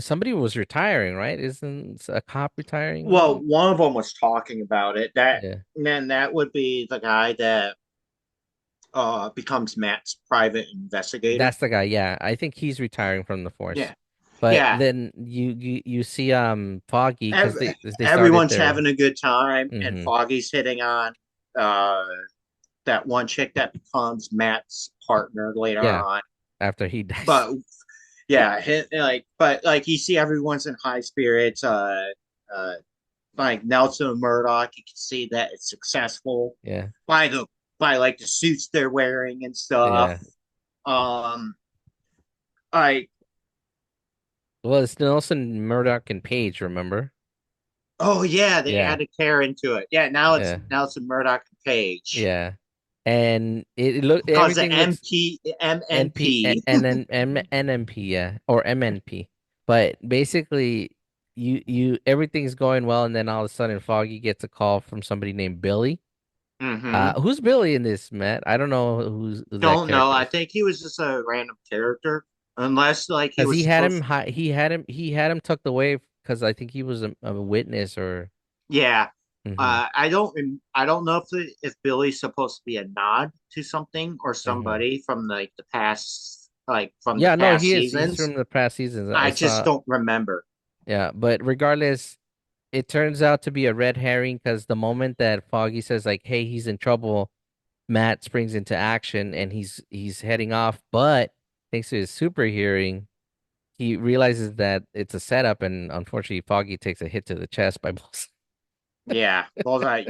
somebody was retiring, right? Isn't a cop retiring or Well, something? one of them was talking about it. That Yeah. then that would be the guy that becomes Matt's private investigator. That's the guy. Yeah, I think he's retiring from the force. Yeah, But yeah. then you see Foggy because Ev- they started Everyone's their having a good time, and hmm Foggy's hitting on uh that one chick that becomes Matt's partner later yeah, on. after he dies. But yeah, but like you see everyone's in high spirits. Uh, like Nelson Murdoch, you can see that it's successful Yeah. by the by like the suits they're wearing and stuff. Yeah. Um, I Well, it's Nelson Murdoch and Page, remember? oh yeah, they Yeah. added care into it. Yeah, now it's Yeah. Nelson Murdoch and Page. Yeah. And it look Cause the everything looks MP NP MNP. NMP, yeah, or MNP. But basically, you everything's going well, and then all of a sudden, Foggy gets a call from somebody named Billy. Mm-hmm. Who's Billy in this, Matt? I don't know who that Don't know. character I is. think he was just a random character, unless like he Because was supposed. he had him tucked away because I think he was a witness or. Yeah. Hmm. I don't know if Billy's supposed to be a nod to something or Hmm. somebody from like the past, like from the Yeah, no, past he is. He's seasons. from the past seasons. I I just saw. don't remember. Yeah, but regardless, it turns out to be a red herring because the moment that Foggy says like, "Hey, he's in trouble," Matt springs into action and he's heading off. But thanks to his super hearing, he realizes that it's a setup, and unfortunately, Foggy takes a hit to the chest by both. Yeah, Bullseye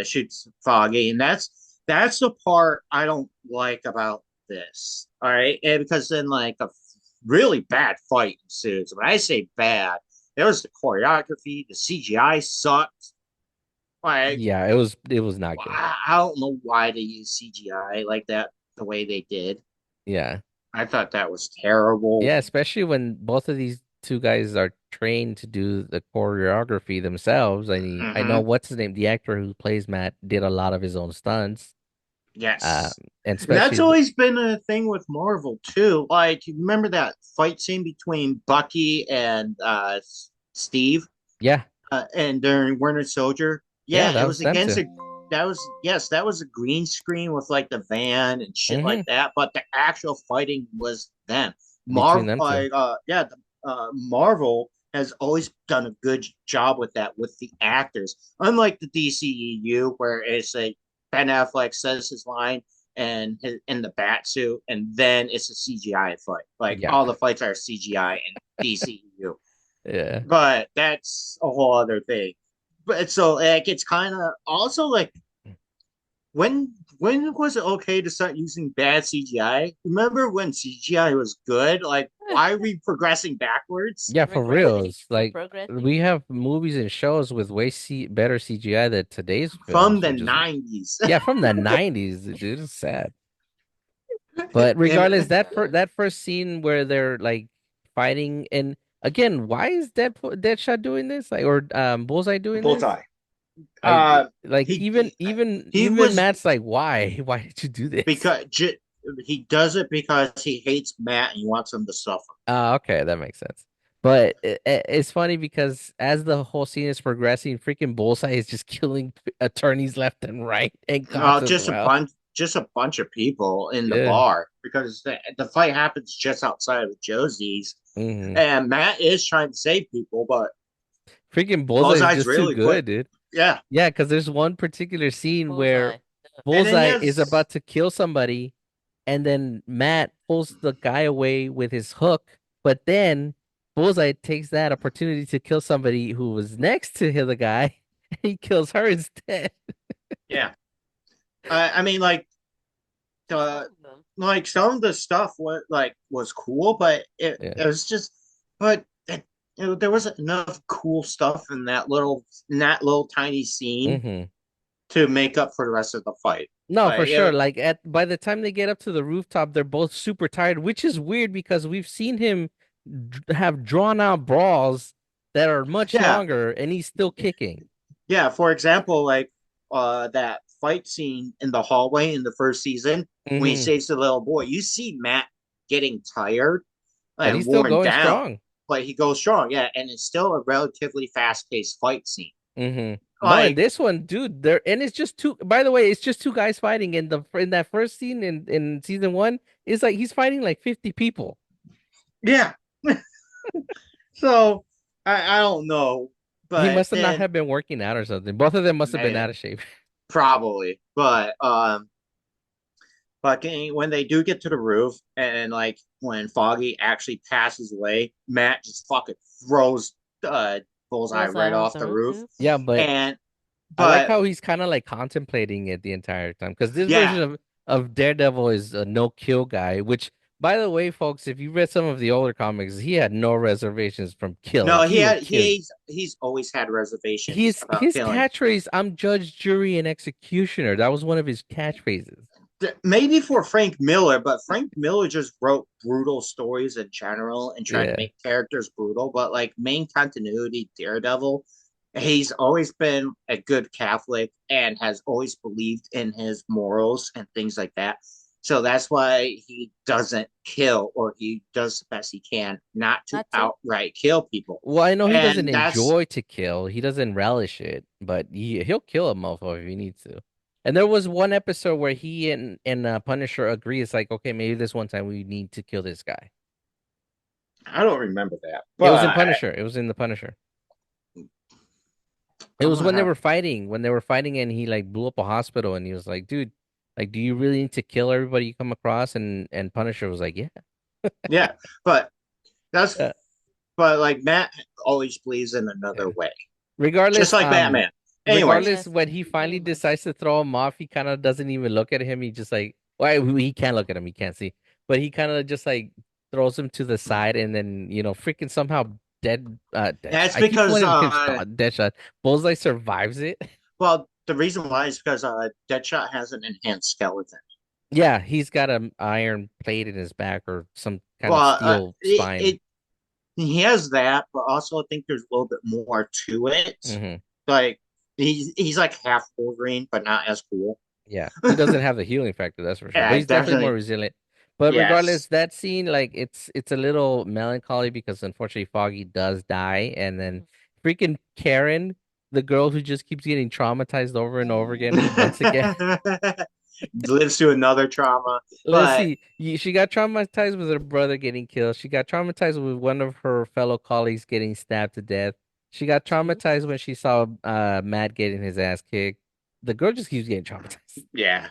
shoots Foggy, and that's the part I don't like about this. All right, and because then like a really bad fight ensues. When I say bad, it was the choreography, the CGI sucked. Like Yeah, it was not good. I don't know why they use CGI like that the way they did. Yeah. I thought that was terrible. Yeah, especially when both of these two guys are trained to do the choreography themselves. I mean, I know Hmm. what's his name, the actor who plays Matt did a lot of his own stunts. Uh, Yes. and And that's especially always been a thing with Marvel too. Like, you remember that fight scene between Bucky and Steve? Yeah, and during Winter Soldier. yeah, Yeah, that it was was them against too. a that was yes, that was a green screen with like the van and shit like Hmm. that. But the actual fighting was them. Between Marvel, them two. Marvel has always done a good job with that with the actors. Unlike the DCEU, where it's like Ben Affleck says his line and in the bat suit, and then it's a CGI fight. Like Yeah, all the fights are CGI in DCEU, yeah. but that's a whole other thing. But so like it's kind of also like when was it okay to start using bad CGI? Remember when CGI was good? Like why are we progressing backwards Yeah, for real. Regressing, It's like progressing. we have movies and shows with better CGI than today's from films, the which is '90s? yeah, from the 90s, dude. It's sad. But And regardless, that first scene where they're like fighting, and again, why is Deadshot doing this? Like, or Bullseye doing this? Bullseye. I Uh, like he he even was Matt's like, why? Why did you do this? because he does it because he hates Matt and he wants him to suffer. Okay, that makes sense. But it's funny because as the whole scene is progressing, freaking Bullseye is just killing attorneys left and right and cops as well. Just a bunch of people in the Yeah. bar because the fight happens just outside of Josie's, Hmm. and Matt is trying to save people, but Freaking Bullseye is Bullseye's just too really quick. good, dude. Yeah, Yeah, because there's one particular scene where Bullseye. and then he Bullseye is has about to kill somebody, and then Matt pulls the guy away with his hook, but then Bullseye takes that opportunity to kill somebody who was next to the guy, and he kills her instead. yeah. I mean, Some the of them. like some of the stuff was cool, but Yeah. it was just but there wasn't enough cool stuff in that little tiny scene Hmm. to make up for the rest of the fight. No, for Like sure. Like at by the time they get up to the rooftop, they're both super tired, which is weird because we've seen him have drawn out brawls that are much yeah, longer, and he's still kicking. yeah. For example, like that fight scene in the hallway in the first season when he Hmm. saves the little boy, you see Matt getting tired But and he's still worn going down, strong. but he goes strong. Yeah, and it's still a relatively fast paced fight scene. Hmm. No, and Like, this one, dude, there and it's just two. By the way, it's just two guys fighting. In that first scene in season one, it's like he's fighting like 50 people. yeah. So I don't know, He but must have not then have been working out or something. Both of them must have been man, out of shape. probably, but when they do get to the roof and like when Foggy actually passes away, Matt just fucking throws Bullseye Bullseye right off off the the roof roof. too. Yeah, but And I like but how he's kind of like contemplating it the entire time because this yeah, version of Daredevil is a no kill guy. Which, by the way, folks, if you read some of the older comics, he had no reservations from killing. no, He would kill you. he's always had reservations His about his killing. catchphrase, "I'm judge, jury, and executioner." That was one of his catchphrases. Maybe for Frank Miller, but Frank Miller just wrote brutal stories in general and tried to Yeah. make characters brutal. But like main continuity, Daredevil, he's always been a good Catholic and has always believed in his morals and things like that. So that's why he doesn't kill, or he does the best he can not to Not to. outright kill people. Well, I know he doesn't And that's enjoy to kill. He doesn't relish it, but he'll kill a motherfucker if he needs to. And there was one episode where he and Punisher agree. It's like, okay, maybe this one time we need to kill this guy. I don't remember that, It was in but Punisher. It was in the Punisher. It I'm was gonna have when they were fighting, and he like blew up a hospital, and he was like, "Dude, like, do you really need to kill everybody you come across?" And Punisher was like, "Yeah." yeah, but that's Uh, but like Matt always believes in yeah. another way, just Regardless, like Batman. Anyways, regardless, Yes, when he very finally much. decides to throw him off, he kind of doesn't even look at him. He just like, well, he can't look at him. He can't see, but he kind of just like throws him to the side, and then freaking somehow dead. that's I keep because wanting to dead shot. Bullseye survives it. well, the reason why is because Deadshot has an enhanced skeleton. Yeah, he's got an iron plate in his back or some kind of Well, steel spine. he has that, but also I think there's a little bit more to it. Hmm. Like he's like half Wolverine, but not as cool. Yeah, he doesn't have the healing factor, that's for sure. But Yeah, he's definitely more definitely. resilient. But regardless, Yes. that scene, like, it's a little melancholy because unfortunately Foggy does die, and then freaking Karen, the girl who just keeps getting traumatized over and over again once again. Lives through another trauma. Let's But see. She got traumatized with her brother getting killed. She got traumatized with one of her fellow colleagues getting stabbed to death. She got Two. traumatized when she saw Matt getting his ass kicked. The girl just keeps getting traumatized. yeah.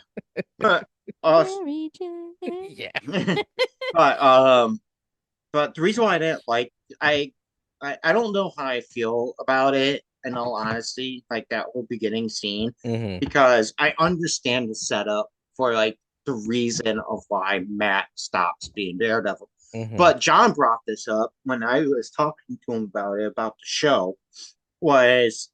But also, Mary Jane. Yeah. but um but the reason why I didn't like I I don't know how I feel about it in all honesty, like that whole beginning scene, Hmm. because I understand the setup for like the reason of why Matt stops being Daredevil. Hmm. But John brought this up when I was talking to him about it, about the show, was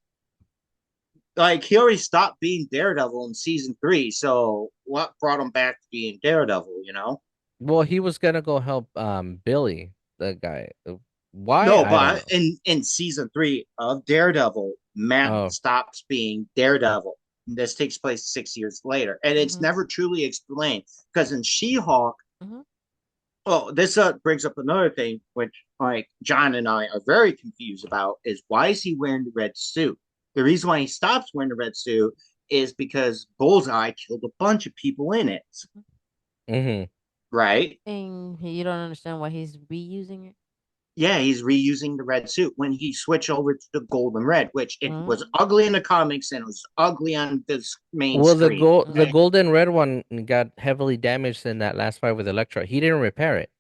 like he already stopped being Daredevil in season 3. So what brought him back to being Daredevil, you know? Well, he was gonna go help Billy, the guy. Why? No, I don't but know. in season 3 of Daredevil, Matt Oh. stops being Daredevil. This takes place 6 years later, and it's Mm-hmm. never truly explained because in She-Hulk, Mm-hmm. oh, this brings up another thing, which like John and I are very confused about, is why is he wearing the red suit? The reason why he stops wearing the red suit is because Bullseye killed a bunch of people in it, Hmm. right? And you don't understand why he's reusing it. Yeah, he's reusing the red suit when he switched over to the gold and red, which it was Mm-hmm. ugly in the comics and it was ugly on this main Well, screen. the Okay, golden red one got heavily damaged in that last fight with Elektra. He didn't repair it.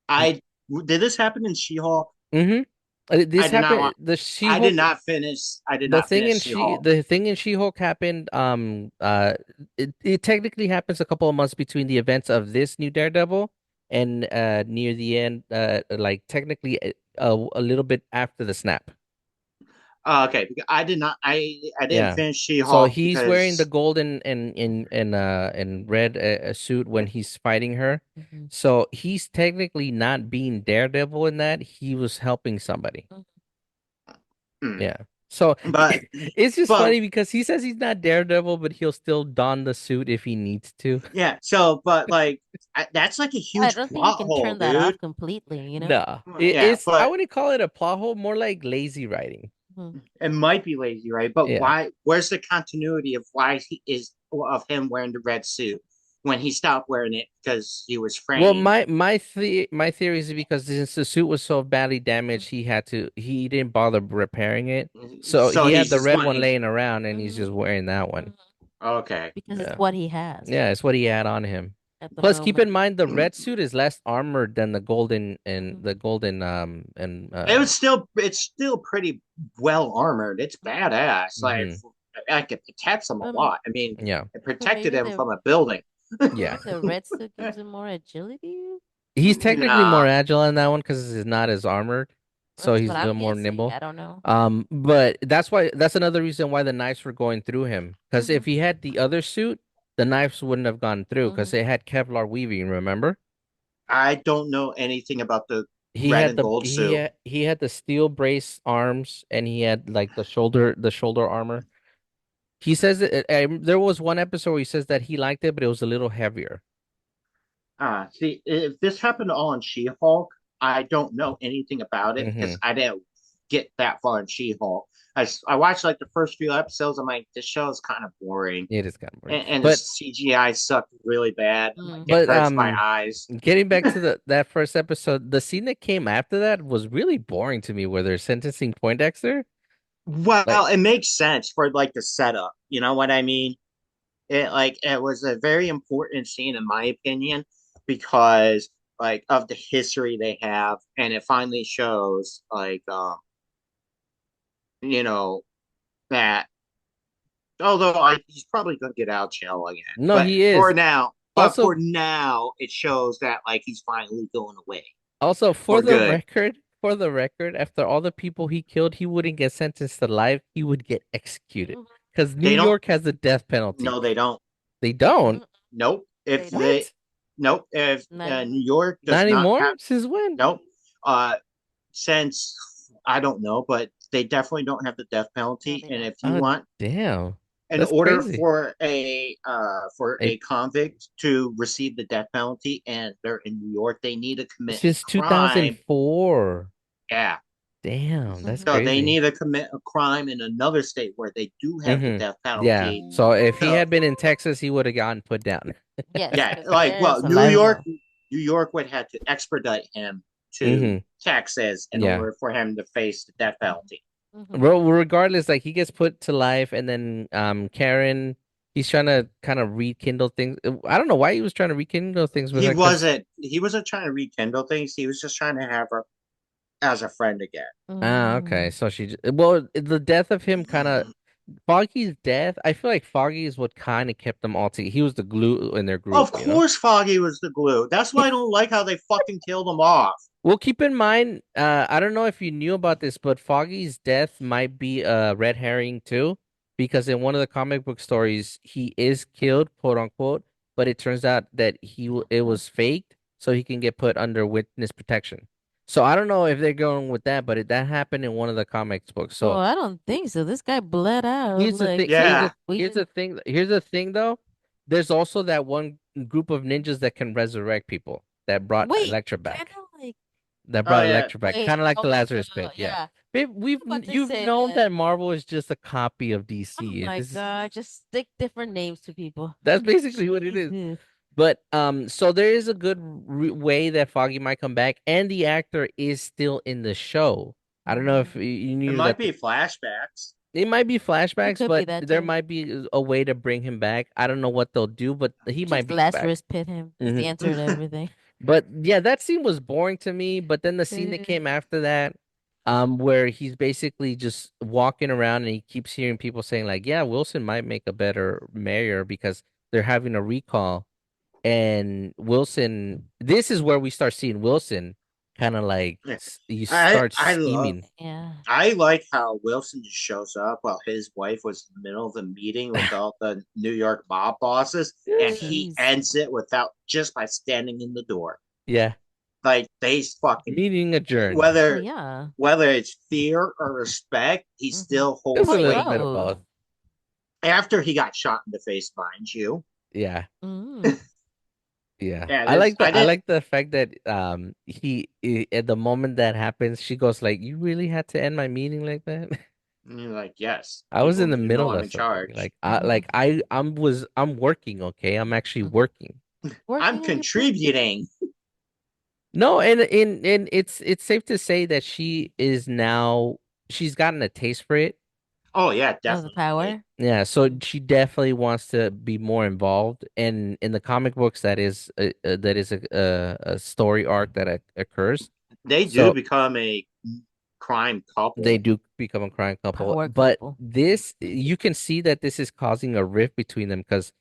He, I did this happen in She-Hulk? hmm I This did not happened. want. I did not finish. I did not finish She-Hulk. The thing in She-Hulk happened. It technically happens a couple of months between the events of this new Daredevil and near the end, like technically a little bit after the snap. Okay, because I did not. I didn't Yeah. finish So She-Hulk he's wearing the because golden and red suit when he's fighting her. Mm-hmm. So he's technically not being Daredevil in that. He was helping somebody. mm, Yeah. So but it's just but funny because he says he's not Daredevil, but he'll still don the suit if he needs to. yeah. So but like that's like a I huge don't think he plot can hole, turn that dude. off completely. Nah. Yeah, I but wouldn't call it a plot hole, more like lazy writing. Mm-hmm. it might be lazy, right? But Yeah. why? Where's the continuity of why he is of him wearing the red suit when he stopped wearing it because he was Well, framed? my theory is because since the suit was so badly damaged, he didn't bother repairing it. So So he had he's the just red one wanting. laying around and he's Mm-hmm. just wearing that one. Mm-hmm. Okay. Because it's Yeah. what he has Yeah, it's what he had on him. at the Plus, keep in moment. mind the red suit is less armored than Mm-hmm. the golden and It's still pretty well armored. It's badass. mhm. Like it protects him a Um, lot. I mean, Yeah. it so protected him from a building. Yeah. maybe the red suit gives him more agility. He's technically more Nah, agile in that one because he's not as armored, so That's he's what a little I'm more guessing. nimble. I don't know. But that's another reason why the knives were going through him. Because Mm-hmm. if he had the other suit, the knives wouldn't have gone through Mm-hmm. because it had Kevlar weaving, remember? I don't know anything about the red and gold suit. He had the steel brace arms and he had like the shoulder armor. He says there was one episode where he says that he liked it, but it was a little heavier. See, if this happened all in She-Hulk, I don't know anything about it Hmm. because I didn't get that far in She-Hulk. I watched like the first few episodes. I'm like, this show is kind of boring, It is kind of boring. and the CGI sucked really bad. I'm like, it But hurts my eyes. getting back to the that first episode, the scene that came after that was really boring to me, where they're sentencing Poindexter. Like, Well, it makes sense for like the setup. You know what I mean? It was a very important scene in my opinion because like of the history they have, and it finally shows you know that although he's probably gonna get out of jail again, no, he is. but for Also, now, it shows that like he's finally going away also for good. for the record, after all the people he killed, he wouldn't get sentenced to life. He would get executed Mm-hmm. because New They don't. York has the death penalty. No, they don't. They don't. Mm-hmm. Nope. They don't. What? Nope. If Not New anymore. York Not does not anymore? have, Since when? nope. Uh, since I don't know, but they definitely don't have the death No, penalty. they And don't. if you Oh, want, damn. in That's order crazy. for It, a convict to receive the death penalty, and they're in New York, they need to commit a since crime. 2004. Yeah, Damn, that's So they crazy. need to commit a crime in another state where they do have the Hmm. death Yeah. penalty. So if he So had been in Texas, he would have gotten put down. Yes, yeah, because like well, there's a live well. New York would have to extradite him to Hmm. Texas in Yeah. order for him to face the death penalty. Hmm. Well, regardless, like he gets put to life, and then Karen, he's trying to kind of rekindle things. I don't know why he was trying to rekindle things with her, because He wasn't trying to rekindle things. He was just trying to have her as a friend again. okay, Mm. so well, the death of him kind of Foggy's death. I feel like Foggy is what kind of kept them all together. He was the glue in their group, Of you know. course, Foggy was the glue. That's why I don't like how they fucking killed him off. Well, keep in mind, I don't know if you knew about this, but Foggy's death might be a red herring too, because in one of the comic book stories, he is killed, quote unquote, but it turns out that it was faked, so he can get put under witness protection. So I don't know if they're going with that, but that happened in one of the comics books. Well, So I don't think so. This guy bled out. here's the Like thing. Yeah, we Here's just the thing. Here's the thing, though. There's also that one group of ninjas that can resurrect people that brought wait, Elektra kind back. of like oh yeah. Kind wait. of like the Oh Lazarus Pit. Yeah, yeah. Babe, I'm about to you've say known that. that Marvel is just a copy of Oh DC. my This is god, just stick different names to people. That's basically what it is. Jesus. But so there is a good way that Foggy might come back, and the actor is still in the show. I don't know if Mm. you It knew might that be flashbacks. it might be It flashbacks, could be but that there too. might be a way to bring him back. I don't know what they'll do, but he might Just be back. Lazarus pit him. That's Hmm. the answer to everything. But yeah, that scene was boring to me. But then the scene that came after that, where he's basically just walking around and he keeps hearing people saying like, "Yeah, Wilson might make a better mayor because they're having a recall." And Wilson, this is where we start seeing Wilson kind of like you start I love scheming. Yeah. I like how Wilson just shows up while his wife was in the middle of the meeting with all the New York mob bosses, and he Jeez. ends it without just by standing in the door. Yeah, Like they fucking meeting adjourned. Oh whether yeah. whether it's fear or respect, he Hmm. still It's holds a Probably little sway. bit of both. both. After he got shot in the face, mind you. Yeah. Mm. Yeah, Yeah, this I I didn't. like the fact that at the moment that happens, she goes like, "You really had to end my meeting like that?" And you're like, yes, I was people in the need to know middle I'm of in something. charge. I'm working, okay? I'm actually working. I'm Working on your picture. contributing. No, and it's safe to say that she's gotten a taste for it. Oh yeah, Of the definitely. power. Yeah, so she definitely wants to be more involved. And in the comic books, that is a story arc that occurs. They do So become a crime they couple. do become a crime couple, Power but couple. this you can see that this is causing a rift between them because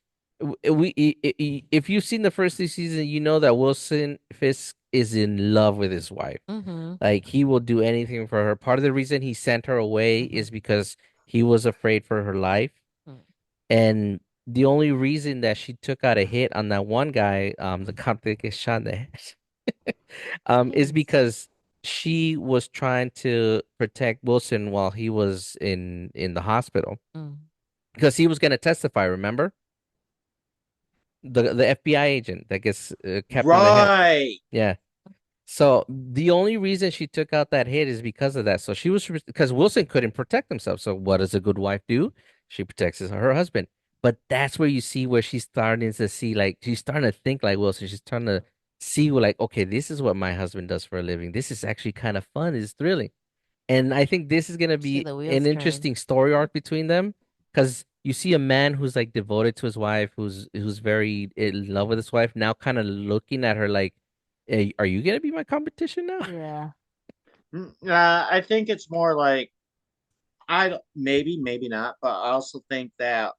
if you've seen the first two seasons, you know that Wilson Fisk is in love with his wife. Mm-hmm. Like he will do anything for her. Part of the reason he sent her away is because he was afraid for her life. Mm. And the only reason that she took out a hit on that one guy, the cop that gets shot in the head, is Yes. because she was trying to protect Wilson while he was in the hospital Mm. because he was going to testify. Remember the FBI agent that gets kept in the head. Right. Yeah. So the only reason she took out that hit is because of that. So she was because Wilson couldn't protect himself. So what does a good wife do? She protects her husband. But that's where you see where she's starting to see like she's starting to think like Wilson. She's starting to see like, okay, this is what my husband does for a living. This is actually kind of fun. It's thrilling. And I think this is gonna See be the an wheels turn. interesting story arc between them because you see a man who's like devoted to his wife, who's very in love with his wife, now kind of looking at her like, hey, are you gonna be my competition now? Yeah. I think it's more like maybe not, but I also think that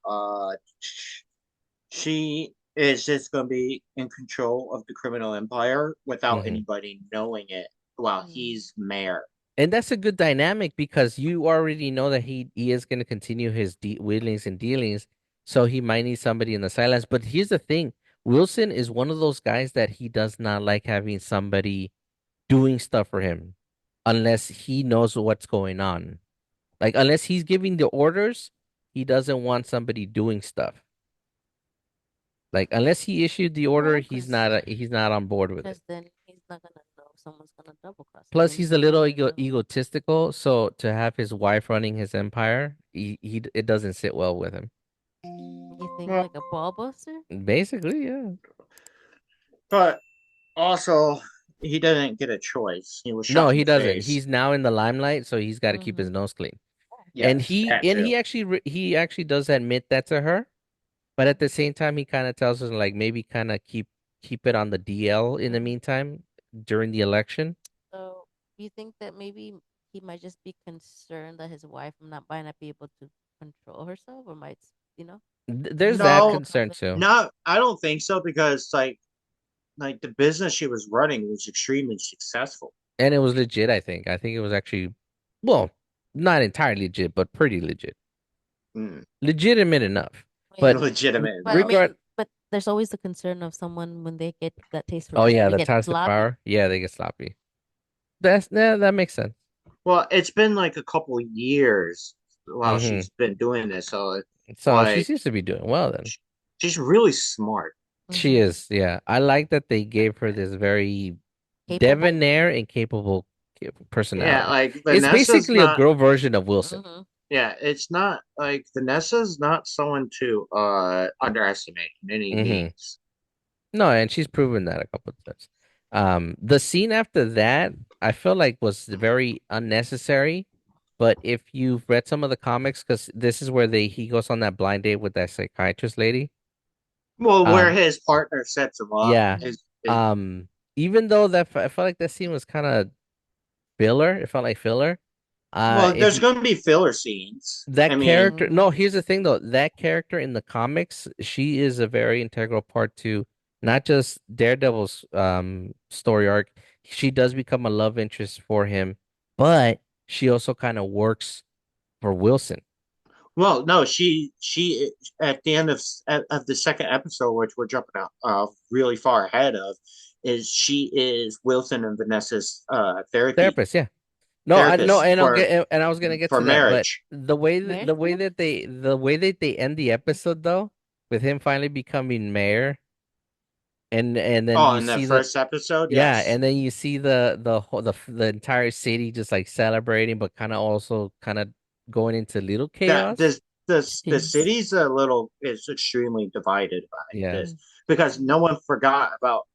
she is just going to be in control of the criminal empire without Hmm. anybody knowing it while Mm. he's mayor. And that's a good dynamic because you already know that he is gonna continue his wheelings and dealings, so he might need somebody in the silence. But here's the thing: Wilson is one of those guys that he does not like having somebody doing stuff for him unless he knows what's going on. Like unless he's giving the orders, he doesn't want somebody doing stuff. Like unless he issued the order, Yeah, he's not on board with it. cause then he's not gonna know someone's gonna double cross him. Plus, Maybe he's a someone little already knows. egotistical, so to have his wife running his empire, it doesn't sit well with him. You think Well, like a ball buster? Basically, yeah. but also he didn't get a choice. He was No, shot in he the doesn't. face. He's now in the limelight, so he's got to keep his Mm-hmm. nose clean. And Yes, that too. he actually does admit that to her, but at the same time, he kind of tells us like maybe kind of keep it on the DL in the Mm-hmm. meantime during the election. So you think that maybe he might just be concerned that his wife might not be able to control herself, or might, you know, There's that No, something concern happen? too, not. I don't think so because like the business she was running was extremely successful. and it was legit. I think it was actually, well, not entirely legit, but pretty legit, Mm, legitimate enough. Wait, But legitimate but I enough. mean, regard, but there's always the concern of someone when they get that taste for oh power, yeah, they the get ties to sloppy. power, yeah, they get sloppy. That makes sense. Well, it's been like a couple of years while Hmm. she's been doing this, so it's So she like seems to be doing well then. she's really smart. She Mm-hmm. is, yeah. I like that they gave her this very Capable. debonair and capable Yeah, personality. like It's Vanessa's basically a not. girl version of Wilson. Mm-hmm. Yeah, it's not like Vanessa's not someone to underestimate in any Hmm. means. No, and she's proven that a couple of times. The scene after that, I feel like was very unnecessary. But if you've read some of the comics, because this is where he goes on that blind date with that psychiatrist lady. Well, where Um, his partner sets him up yeah. is Um, even though I felt like that scene was kind of filler, it felt like filler. well, If there's you going to be filler scenes. I that mean, character, no, Mm-hmm. here's the thing though, that character in the comics, she is a very integral part to not just Daredevil's story arc. She does become a love interest for him, but she also kind of works for Wilson. well, no, she at the end of the second episode, which we're jumping out really far ahead of, is she is Wilson and Vanessa's Therapist, yeah. No, I no, therapist and I was gonna get for to that, but marriage. Marriage therapy? the way that they end the episode though, with him finally becoming mayor, and then Oh, you in the see the first episode, yeah, yes. and then you see the entire city just like celebrating, but kind of also kind of going into little That chaos. the Jeez. city's a little is extremely divided by Yeah, this Mm-hmm. because no one forgot about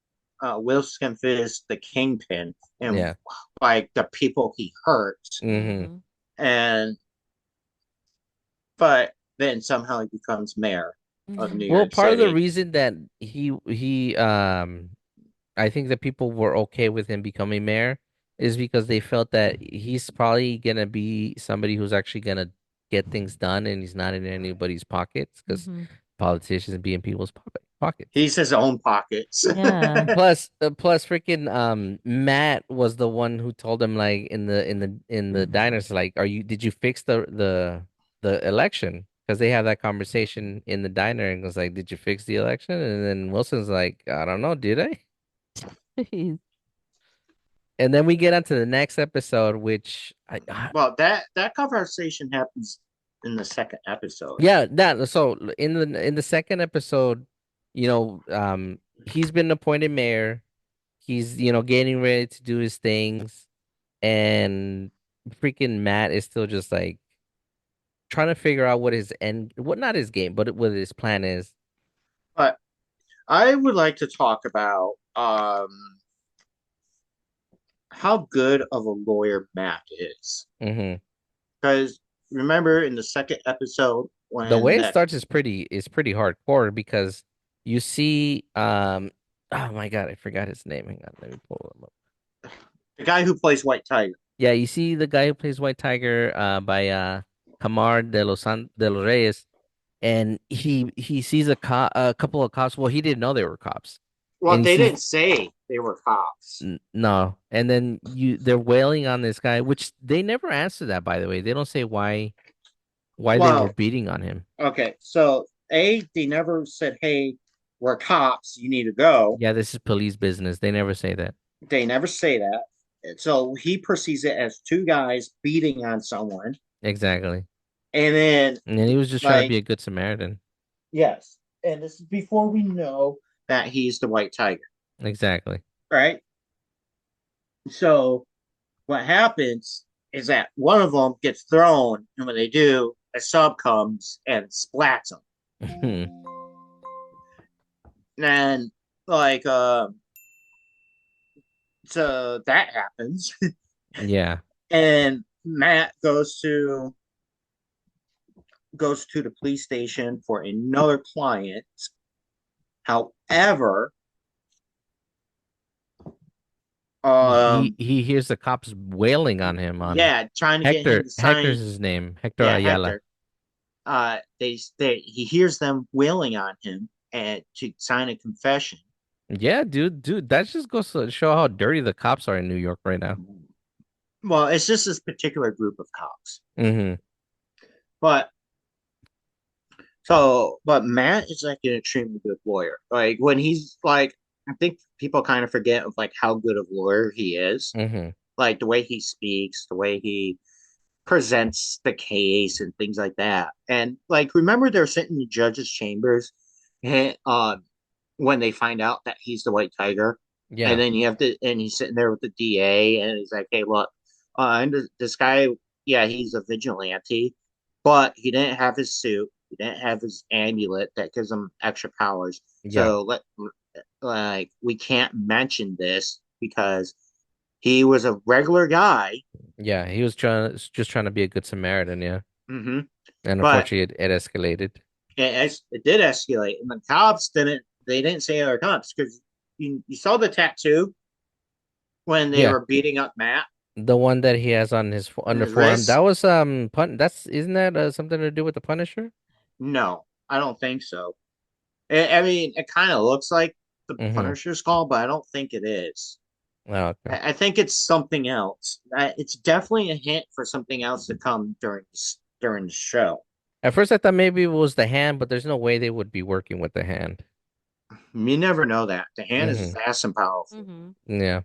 Will Smith is the kingpin and yeah. like the people he hurt, Hmm. Mm-hmm. and but then somehow he becomes mayor of New Well, York part of the City. reason that he I think that people were okay with him becoming mayor is because they felt that he's probably gonna be somebody who's actually gonna get things done, and he's not in anybody's pockets because Mm-hmm. politicians be in people's pockets. He's his own pockets. Yeah. Plus, freaking Matt was the one who told him like in the diners like, did you fix the election? Because they have that conversation in the diner and was like, did you fix the election? And then Wilson's like, I don't know, did I? Jeez. And then we get onto the next episode, which Well, that conversation happens in the second episode. yeah, that so in the second episode, he's been appointed mayor. He's getting ready to do his things, and freaking Matt is still just like trying to figure out what not his game, but what his plan is. But I would like to talk about how good of a lawyer Matt is. Hmm. Because remember in the second episode The when way it that starts is pretty hardcore because you see oh my God, I forgot his name. Hang on, let me pull him up. the guy who plays White Tiger, Yeah, you see the guy who plays White Tiger by Camar de los Reyes, and he sees a couple of cops. Well, he didn't know they were cops, and well, he they sees didn't say they were cops. no, and then they're wailing on this guy, which they never answer that, by the way. They don't say why they were Well, beating on him. okay, so they never said, "Hey, we're cops. You need to go." Yeah, this is police business. They never say that. They never say that. And so he perceives it as two guys beating on someone, Exactly. and then And he was just trying to be like a good Samaritan. yes, and this is before we know that he's the White Tiger, Exactly. right? So what happens is that one of them gets thrown, and when they do, a sub comes and splats them. And like, so that happens, Yeah. and Matt goes to the police station for another client. However, He hears the cops wailing on him on yeah, trying to get him Hector. to Hector's sign. his name. Hector Yeah, Ayala. Hector. He hears them wailing on him and to sign a confession. Yeah, dude, that just goes to show how dirty the cops are in New York right now. Well, it's just this particular group of cops. Hmm. But but Matt is like an extremely good lawyer. Like when he's like, I think people kind of forget of like how good of a lawyer he is. Hmm. Like the way he speaks, the way he presents the case, and things like that. And like, remember they're sitting in the judge's chambers, and, when they find out that he's the White Tiger, and Yeah. then and he's sitting there with the DA, and he's like, "Hey, look, this guy, yeah, he's a vigilante, but he didn't have his suit, he didn't have his amulet that gives him extra powers. Yeah. So we can't mention this because he was a regular guy." Yeah. He was just trying to be a good Samaritan, yeah. Hmm. And But unfortunately it escalated. it did escalate, and the cops didn't. They didn't say other cops because you saw the tattoo when they Yeah. were beating up Matt The one that he has on in the his forearm. That wrist. was that's isn't that something to do with the Punisher? No, I don't think so. I mean, it kind of looks like the Mm-hmm. Punisher skull, but I don't think it is. Oh, okay. I think it's something else. It's definitely a hint for something else to come during the show. At first I thought maybe it was the hand, but there's no way they would be working with the hand. You never know that the hand is Mm-hmm. vast and powerful. Mm-hmm. Yeah.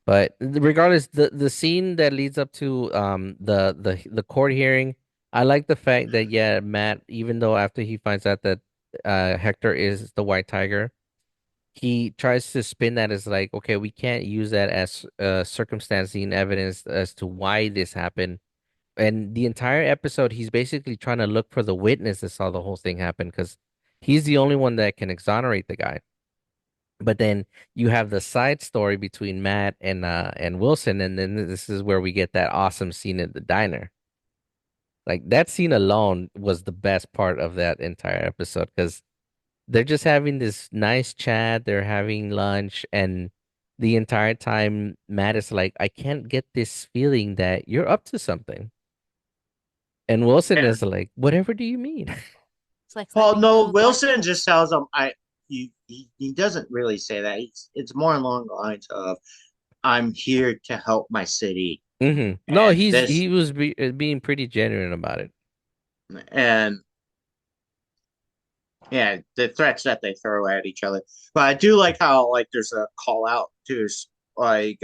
But regardless, the scene that leads up to the court hearing, I like the fact that yeah, Matt, even though after he finds out that Hector is the White Tiger, he tries to spin that as like, okay, we can't use that as circumstancing evidence as to why this happened. And the entire episode, he's basically trying to look for the witness that saw the whole thing happen because he's the only one that can exonerate the guy. But then you have the side story between Matt and Wilson, and then this is where we get that awesome scene at the diner. Like that scene alone was the best part of that entire episode because they're just having this nice chat, they're having lunch, and the entire time Matt is like, I can't get this feeling that you're up to something. And Wilson Yeah. is like, whatever do you mean? It's like Well, stepping no, through glass Wilson just ceilings. tells him he doesn't really say that. It's more along the lines of, I'm here to help my city, No, and this he was being pretty genuine about it. and yeah, the threats that they throw at each other. But I do like how like there's a call out to, like,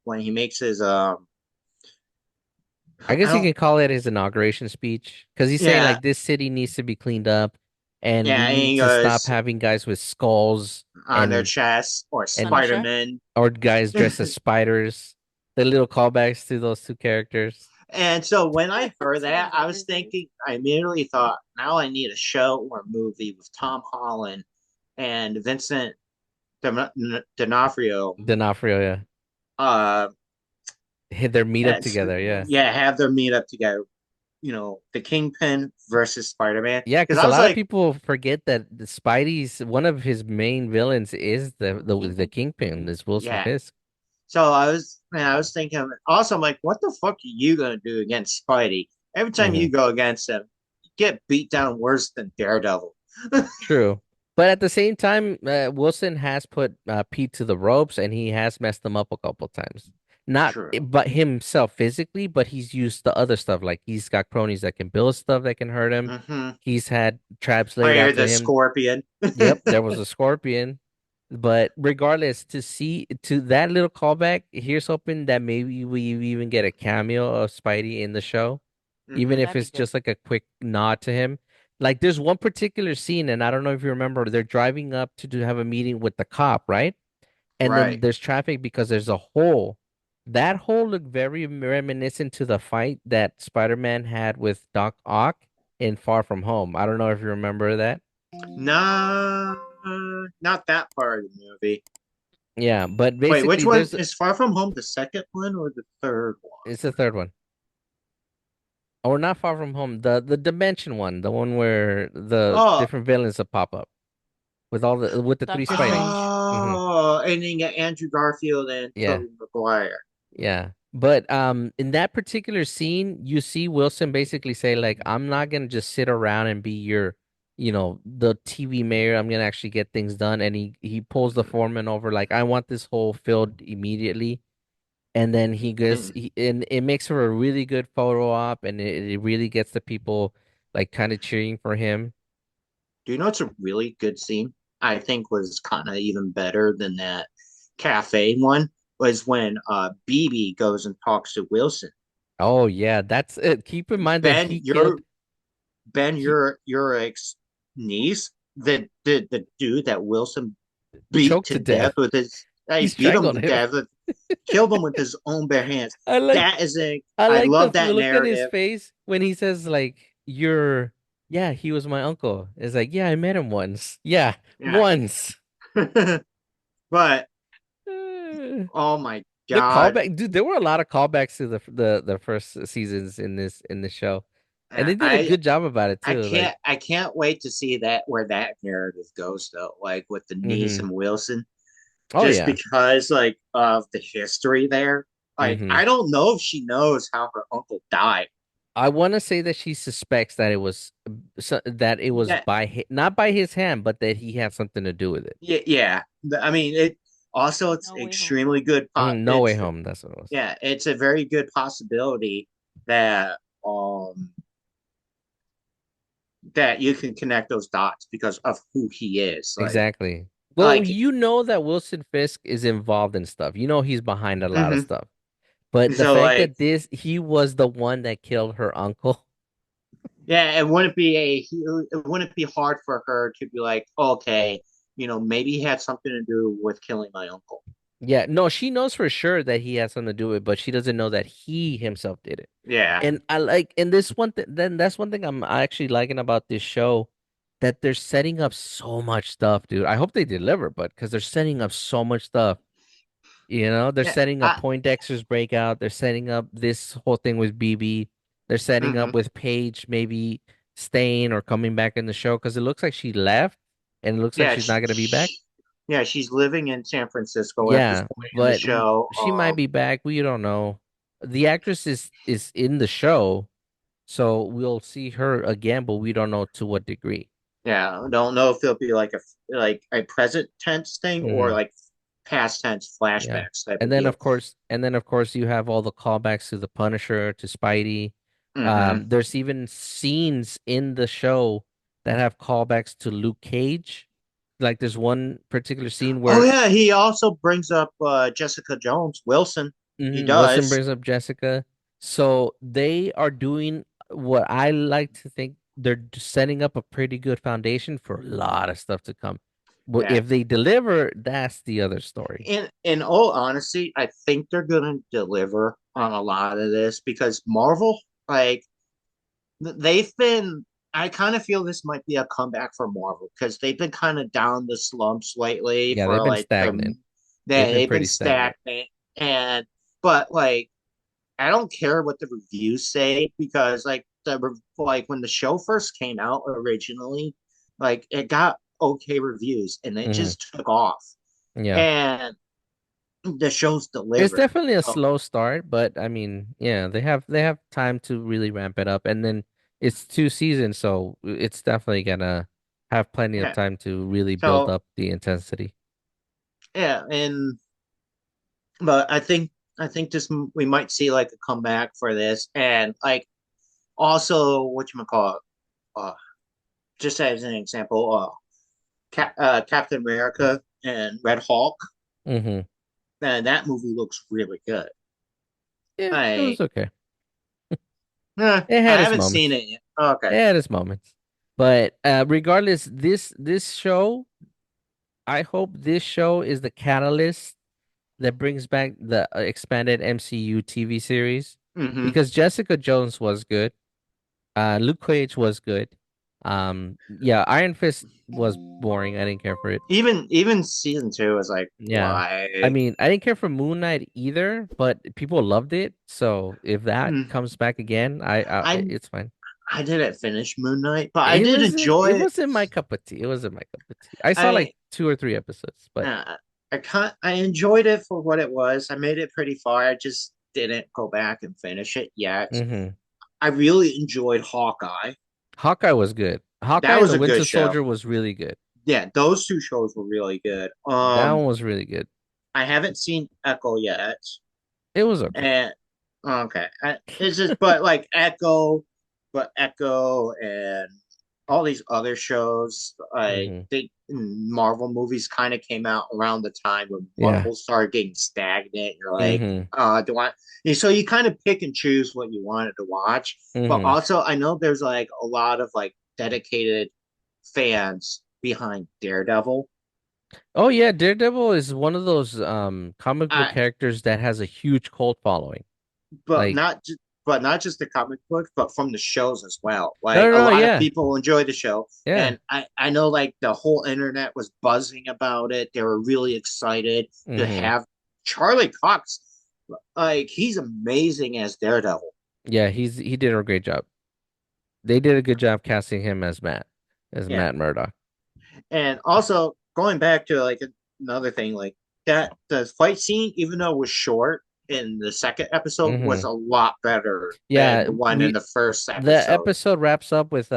when he makes his I I guess you don't can call it his inauguration speech because he's saying yeah, like this city needs to be cleaned up and we yeah, and need he to stop goes having guys with skulls on their and chest, or and Punisher. Spider-Man. or guys dressed as spiders. The little callbacks to those two characters. And so when I heard That's that, I was hilarious. thinking, I immediately thought, now I need a show or a movie with Tom Holland and Vincent D'Onofrio. D'Onofrio, yeah. Uh, Hit their meet up as, together, yeah. yeah, have their meet up together. The Kingpin versus Spider-Man. Yeah, Because because I a was lot of like, people forget that the Spidey's one of his main villains is the Kingpin. Kingpin, this Wilson yeah. Fisk. So I was thinking. Also, I'm like, what the fuck are you gonna do against Spidey? Every time Hmm. you go against him, you get beat down worse than Daredevil. True. But at the same time, Wilson has put Pete to the ropes and he has messed him up a couple times. Not True. but himself physically, but he's used the other stuff. Like he's got cronies that can build stuff that can hurt him. Mm-hmm. He's had traps laid Fire out to the him. Scorpion. Yep, there was a scorpion. But regardless, to see to that little callback, here's hoping that maybe we even get a cameo of Spidey in the show, even Mm-hmm. if That'd be it's good. just like a quick nod to him. Like there's one particular scene, and I don't know if you remember, they're driving up to have a meeting with the cop, right? And then Right. there's traffic because there's a hole That whole looked very reminiscent to the fight that Spider-Man had with Doc Ock in Far From Home. I don't know if you remember that. Nah, not that part of the movie. Yeah, but Wait, which basically one there's is Far From Home? The second one or the third one? it's the third one. Or not Far From Home, the Dimension one, the one where the Oh, different villains that pop up with the three Doctor spiders. Strange. Hmm. and then you got Andrew Garfield and Yeah. Tobey Maguire. Yeah. But in that particular scene, you see Wilson basically say like I'm not gonna just sit around and be your, the TV mayor. I'm gonna actually get things done. And he pulls the foreman over like I want this whole filled immediately. And then And and it makes for a really good photo op and it really gets the people like kind of cheering for him. do you know it's a really good scene? I think was kind of even better than that cafe one was when BB goes and talks to Wilson. Oh yeah, that's it. Keep in mind that Ben, he killed he your ex niece, the dude that Wilson beat choked to to death death. with his, He I beat him strangled to him. death, killed him with his own bare hands. I like That is a, I I like the love that look on his narrative. face when he says like yeah, he was my uncle. It's like, yeah, I met him once. Yeah, Yeah. once. But Uh, oh my the God. callback, dude, there were a lot of callbacks to the first seasons in this show. And they did a I good job about it too. Like, I can't wait to see that where that narrative goes though, like with the niece mm-hmm. and Wilson, Oh just yeah. because like of the history there. Like Mm-hmm. I don't know if she knows how her uncle died. I want to say that she suspects that it was Yeah, by not by his hand, but that he had something to do with it. yeah, yeah. I mean, it also it's No Way Home. extremely good. No Way It's Home, that's what it was. yeah, it's a very good possibility that that you can connect those dots because of who he is. Exactly. Well, Like, you know that Wilson Fisk is involved in stuff. You know he's behind a lot of mhm. stuff. But the So fact like, that he was the one that killed her uncle. yeah, it wouldn't be hard for her to be like, okay, maybe he had something to do with killing my uncle. Yeah, no, she knows for sure that he has something to do with it, but she doesn't know that he himself did it. Yeah. And this one thing, then that's one thing I'm actually liking about this show, that they're setting up so much stuff, dude. I hope they deliver, but because they're setting up so much stuff. They're Yeah. setting up Poindexter's breakout. They're setting up this whole thing with BB. They're setting up Mhm. with Paige maybe staying or coming back in the show because it looks like she left and it looks like Yeah, she's not gonna be back. yeah, she's living in San Francisco at this Yeah, point in the but show. she might be back. We don't know. The actress is in the show, so we'll see her again, but we don't know to what degree. Yeah, I don't know if it'll be like a present tense thing or Hmm. like past tense Yeah. flashbacks type And of then deal. of course you have all the callbacks to the Punisher, to Spidey. Hmm. There's even scenes in the show that have callbacks to Luke Cage. Like there's one particular scene Oh where yeah, he also brings up Jessica Jones, Wilson. He Wilson does. brings up Jessica. So they are doing what I like to think they're setting up a pretty good foundation for a lot of stuff to come. But Yeah. if they deliver, that's the other story. In all honesty, I think they're gonna deliver on a lot of this because Marvel, like they've been. I kind of feel this might be a comeback for Marvel because they've been kind of down the slumps lately Yeah, they've for been like stagnant. They've been they've been pretty stagnant. stagnant and but like I don't care what the reviews say because like when the show first came out originally, like it got okay reviews and it Hmm. just took off Yeah. and the show's It's delivered. definitely a So slow start, but I mean, yeah, they have time to really ramp it up. And then it's two seasons, so it's definitely gonna have plenty of yeah, time to really build so up the intensity. yeah, and but I think this we might see like a comeback for this and like also what you call it, just as an example, Captain America and Red Hulk. Hmm. Man, that movie looks really good. Yeah, it was I okay. It I had its haven't seen moments. it yet. Okay. It had its moments. But regardless, this show, I hope this show is the catalyst that brings back the expanded MCU TV series Hmm. because Jessica Jones was good. Luke Cage was good. Yeah, Iron Fist was boring. I didn't care for it. Even season two is like, Yeah. I why? mean, I didn't care for Moon Knight either, but people loved it. So if that Mm. comes back again, I it's fine. I didn't finish Moon Knight, but I did enjoy It it. wasn't my cup of tea. It wasn't my cup of tea. I saw I like 2 or 3 episodes, but I enjoyed it for what it was. I made it pretty far. I just didn't go back and finish it yet. hmm I really enjoyed Hawkeye. Hawkeye was good. Hawkeye That and was the a good Winter show. Soldier was really good. Yeah, those two shows were really good. That one was really good. I haven't seen Echo yet, It was okay. and okay, it's just but like Echo, but Echo and all these other shows, like hmm they Marvel movies kind of came out around the time when Yeah. Marvel started getting stagnant. You're like, hmm do I? And so you kind of pick and choose what you wanted to watch, but hmm also I know there's like a lot of like dedicated fans behind Daredevil. Oh yeah, Daredevil is one of those comic book I characters that has a huge cult following. but Like, not just but not just the comic book, but from the shows as well. no, Like no, a no, lot of yeah. people enjoy the show, Yeah. and I know like the whole internet was buzzing about it. They were really excited to hmm have Charlie Cox. Like he's amazing as Daredevil, Yeah, he did a great job. They did a good job casting him as yeah. Matt Murdock. And also going back to like another thing, like that the fight scene, even though it was short in the second episode, was hmm a lot better than Yeah, the one in we the first the episode. episode wraps up with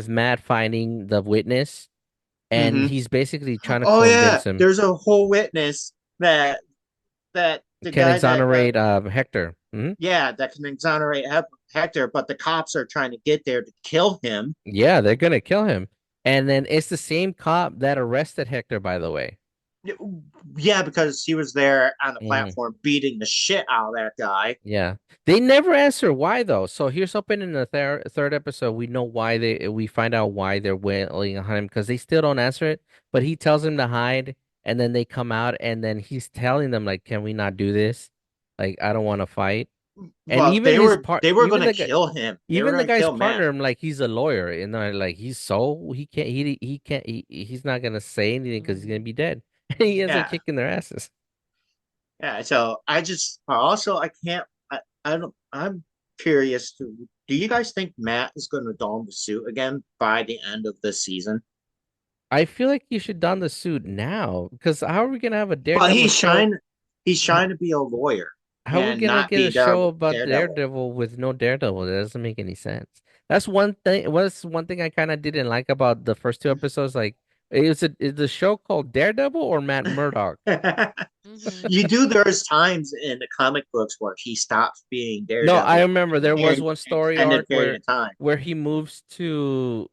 Matt finding the witness and Hmm. he's basically trying to Oh yeah, convince him there's a whole witness that the can guy that exonerate Hector. yeah, that can exonerate Hector, but the cops are trying to get there to kill him. Yeah, they're gonna kill him. And then it's the same cop that arrested Hector, by the way. Yeah, because he was there on the hmm platform beating the shit out of that guy. Yeah. They never answer why though. So here's hoping in the third episode we find out why they're wailing on him because they still don't answer it. But he tells them to hide, and then they come out, and then he's telling them like, "Can we not do this? Like, I don't want to fight." And Well, they were gonna kill him. They were even the gonna guy's kill Matt. partner, I'm like, he's a lawyer, and they're like, he can't he's not gonna say anything because he's gonna Mm-hmm. be dead. And he ends up Yeah, kicking their asses. yeah. So I just also I can't. I don't. I'm curious to. Do you guys think Matt is going to don the suit again by the end of this season? I feel like you should don the suit now because how are we gonna have a Well, Daredevil show? He's How, trying to be a lawyer how are we and gonna not get be a show Daredevil. about Daredevil. Daredevil with no Daredevil? That doesn't make any sense. That's one thing. Was one thing I kind of didn't like about the first 2 episodes. Like, is the show called Daredevil or Matt Murdock? Mm-hmm. You do. There's times in the comic books where he stops being No, I Daredevil remember there was in one an story extended arc period of time. where he moves to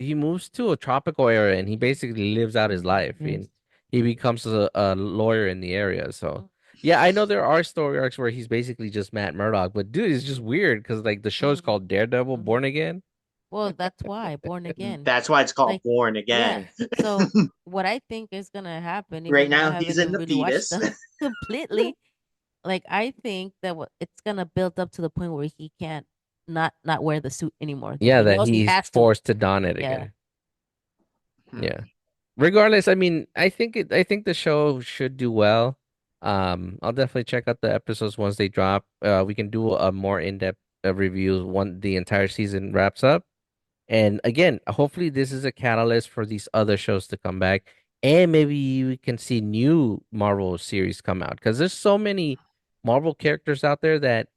a tropical area and he basically lives out his life and he becomes a lawyer in the area. So yeah, I know there are story arcs where he's basically just Matt Murdock, but dude, it's just weird because like the show's Mm-hmm. called Daredevil Mm-hmm. Born Again. Well, that's why Born Again. That's why it's called Like, Born yeah. Again. So what I think is gonna happen, Right even though I now, he's haven't in even the really watched fetus. them completely, like I think that it's gonna build up to the point where he can't not wear the suit anymore. That Yeah, he that knows he he's has to. forced to don it Yeah. again. Yeah. Regardless, I mean, I think the show should do well. I'll definitely check out the episodes once they drop. We can do a more in-depth review when the entire season wraps up. And again, hopefully this is a catalyst for these other shows to come back, and maybe we can see new Marvel series come out because there's so many Marvel characters out there that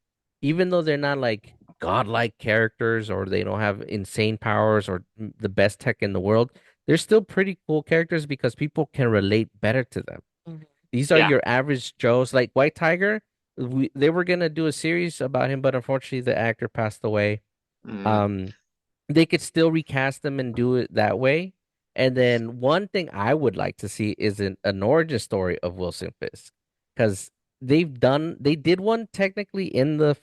even though they're not like godlike characters or they don't have insane powers or the best tech in the world, they're still pretty cool characters because people can relate better to them. Mhm. These are Yeah. your average Joes, like White Tiger. They were gonna do a series about him, but unfortunately the actor passed away. Mm. Um, they could still recast them and do it that way. And then one thing I would like to see is an origin story of Wilson Fisk, because they did one technically in the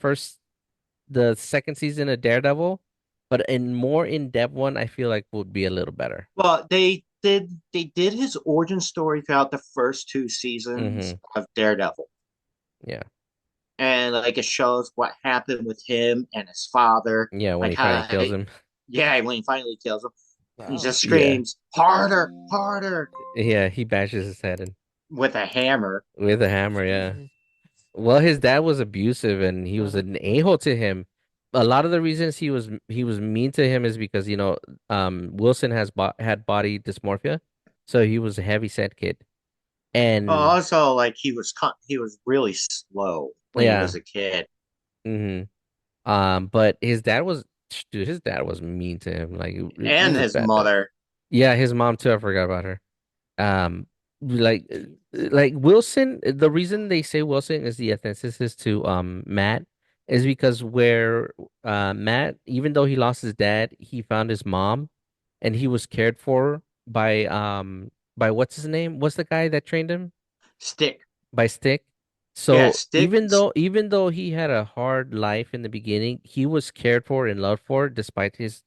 second season of Daredevil, but in more in depth one I feel like would be a little better. Well, they did his origin story throughout the first two seasons Mm-hmm. of Daredevil, Yeah. and like it shows what happened with him and his father, Yeah, when like he finally how kills him. yeah, when he finally kills him, he Wow. just Yeah. screams harder, harder Yeah, he bashes his head in with a hammer. with a hammer, yeah. Jesus. Well, his dad was abusive and he was Brother. an a-hole to him. A lot of the reasons he was mean to him is because, Wilson had body dysmorphia, so he was a heavy set kid. And Also, like he was really slow when he yeah, was a kid, hmm but his dad was mean to him. Like it and was his bad though. mother. Yeah, his mom too. I forgot about her. Like Wilson, the reason they say Wilson is the ethnicist to Matt is because where Matt, even though he lost his dad, he found his mom and he was cared for by what's his name? What's the guy that trained him? Stick, By Stick. yeah, So stick. even though he had a hard life in the beginning, he was cared for and loved for despite his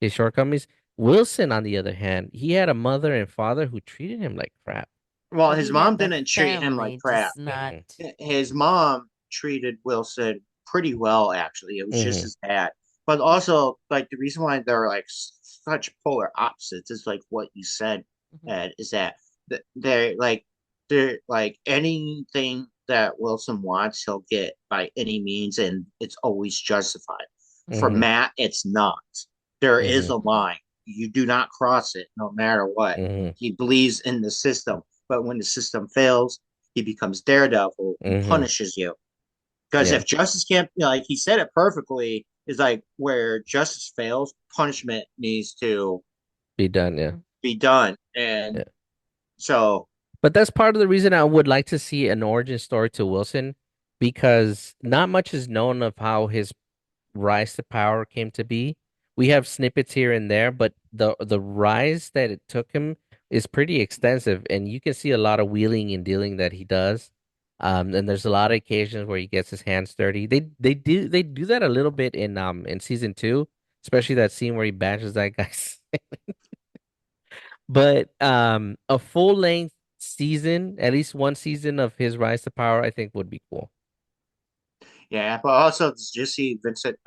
shortcomings. Wilson, on the other hand, he had a mother and father who treated him like crap. Well, So his he mom had the didn't treat him like family, crap. just not. Hmm. His mom treated Wilson pretty well, actually. It was just Hmm. his dad. But also, like the reason why they're like such polar opposites is like what you said, Mhm. Ed, is that they're like anything that Wilson wants, he'll get by any means, and it's always justified. For Hmm. Matt, it's not. There is Hmm. a line. You do not cross it, no matter what. Hmm. He believes in the system, but when the system fails, he becomes Daredevil and Hmm. punishes you. Because Yeah. if justice can't, like he said it perfectly, is like where justice fails, punishment needs to Be done. Yeah. Mhm. be done. And Yeah. so, But that's part of the reason I would like to see an origin story to Wilson because not much is known of how his rise to power came to be. We have snippets here and there, but the rise that it took him is pretty extensive, and you can see a lot of wheeling and dealing that he does. And there's a lot of occasions where he gets his hands dirty. They do that a little bit in season two, especially that scene where he bashes that guy. But a full length season, at least one season of his rise to power, I think would be cool. yeah, but also just see Vincent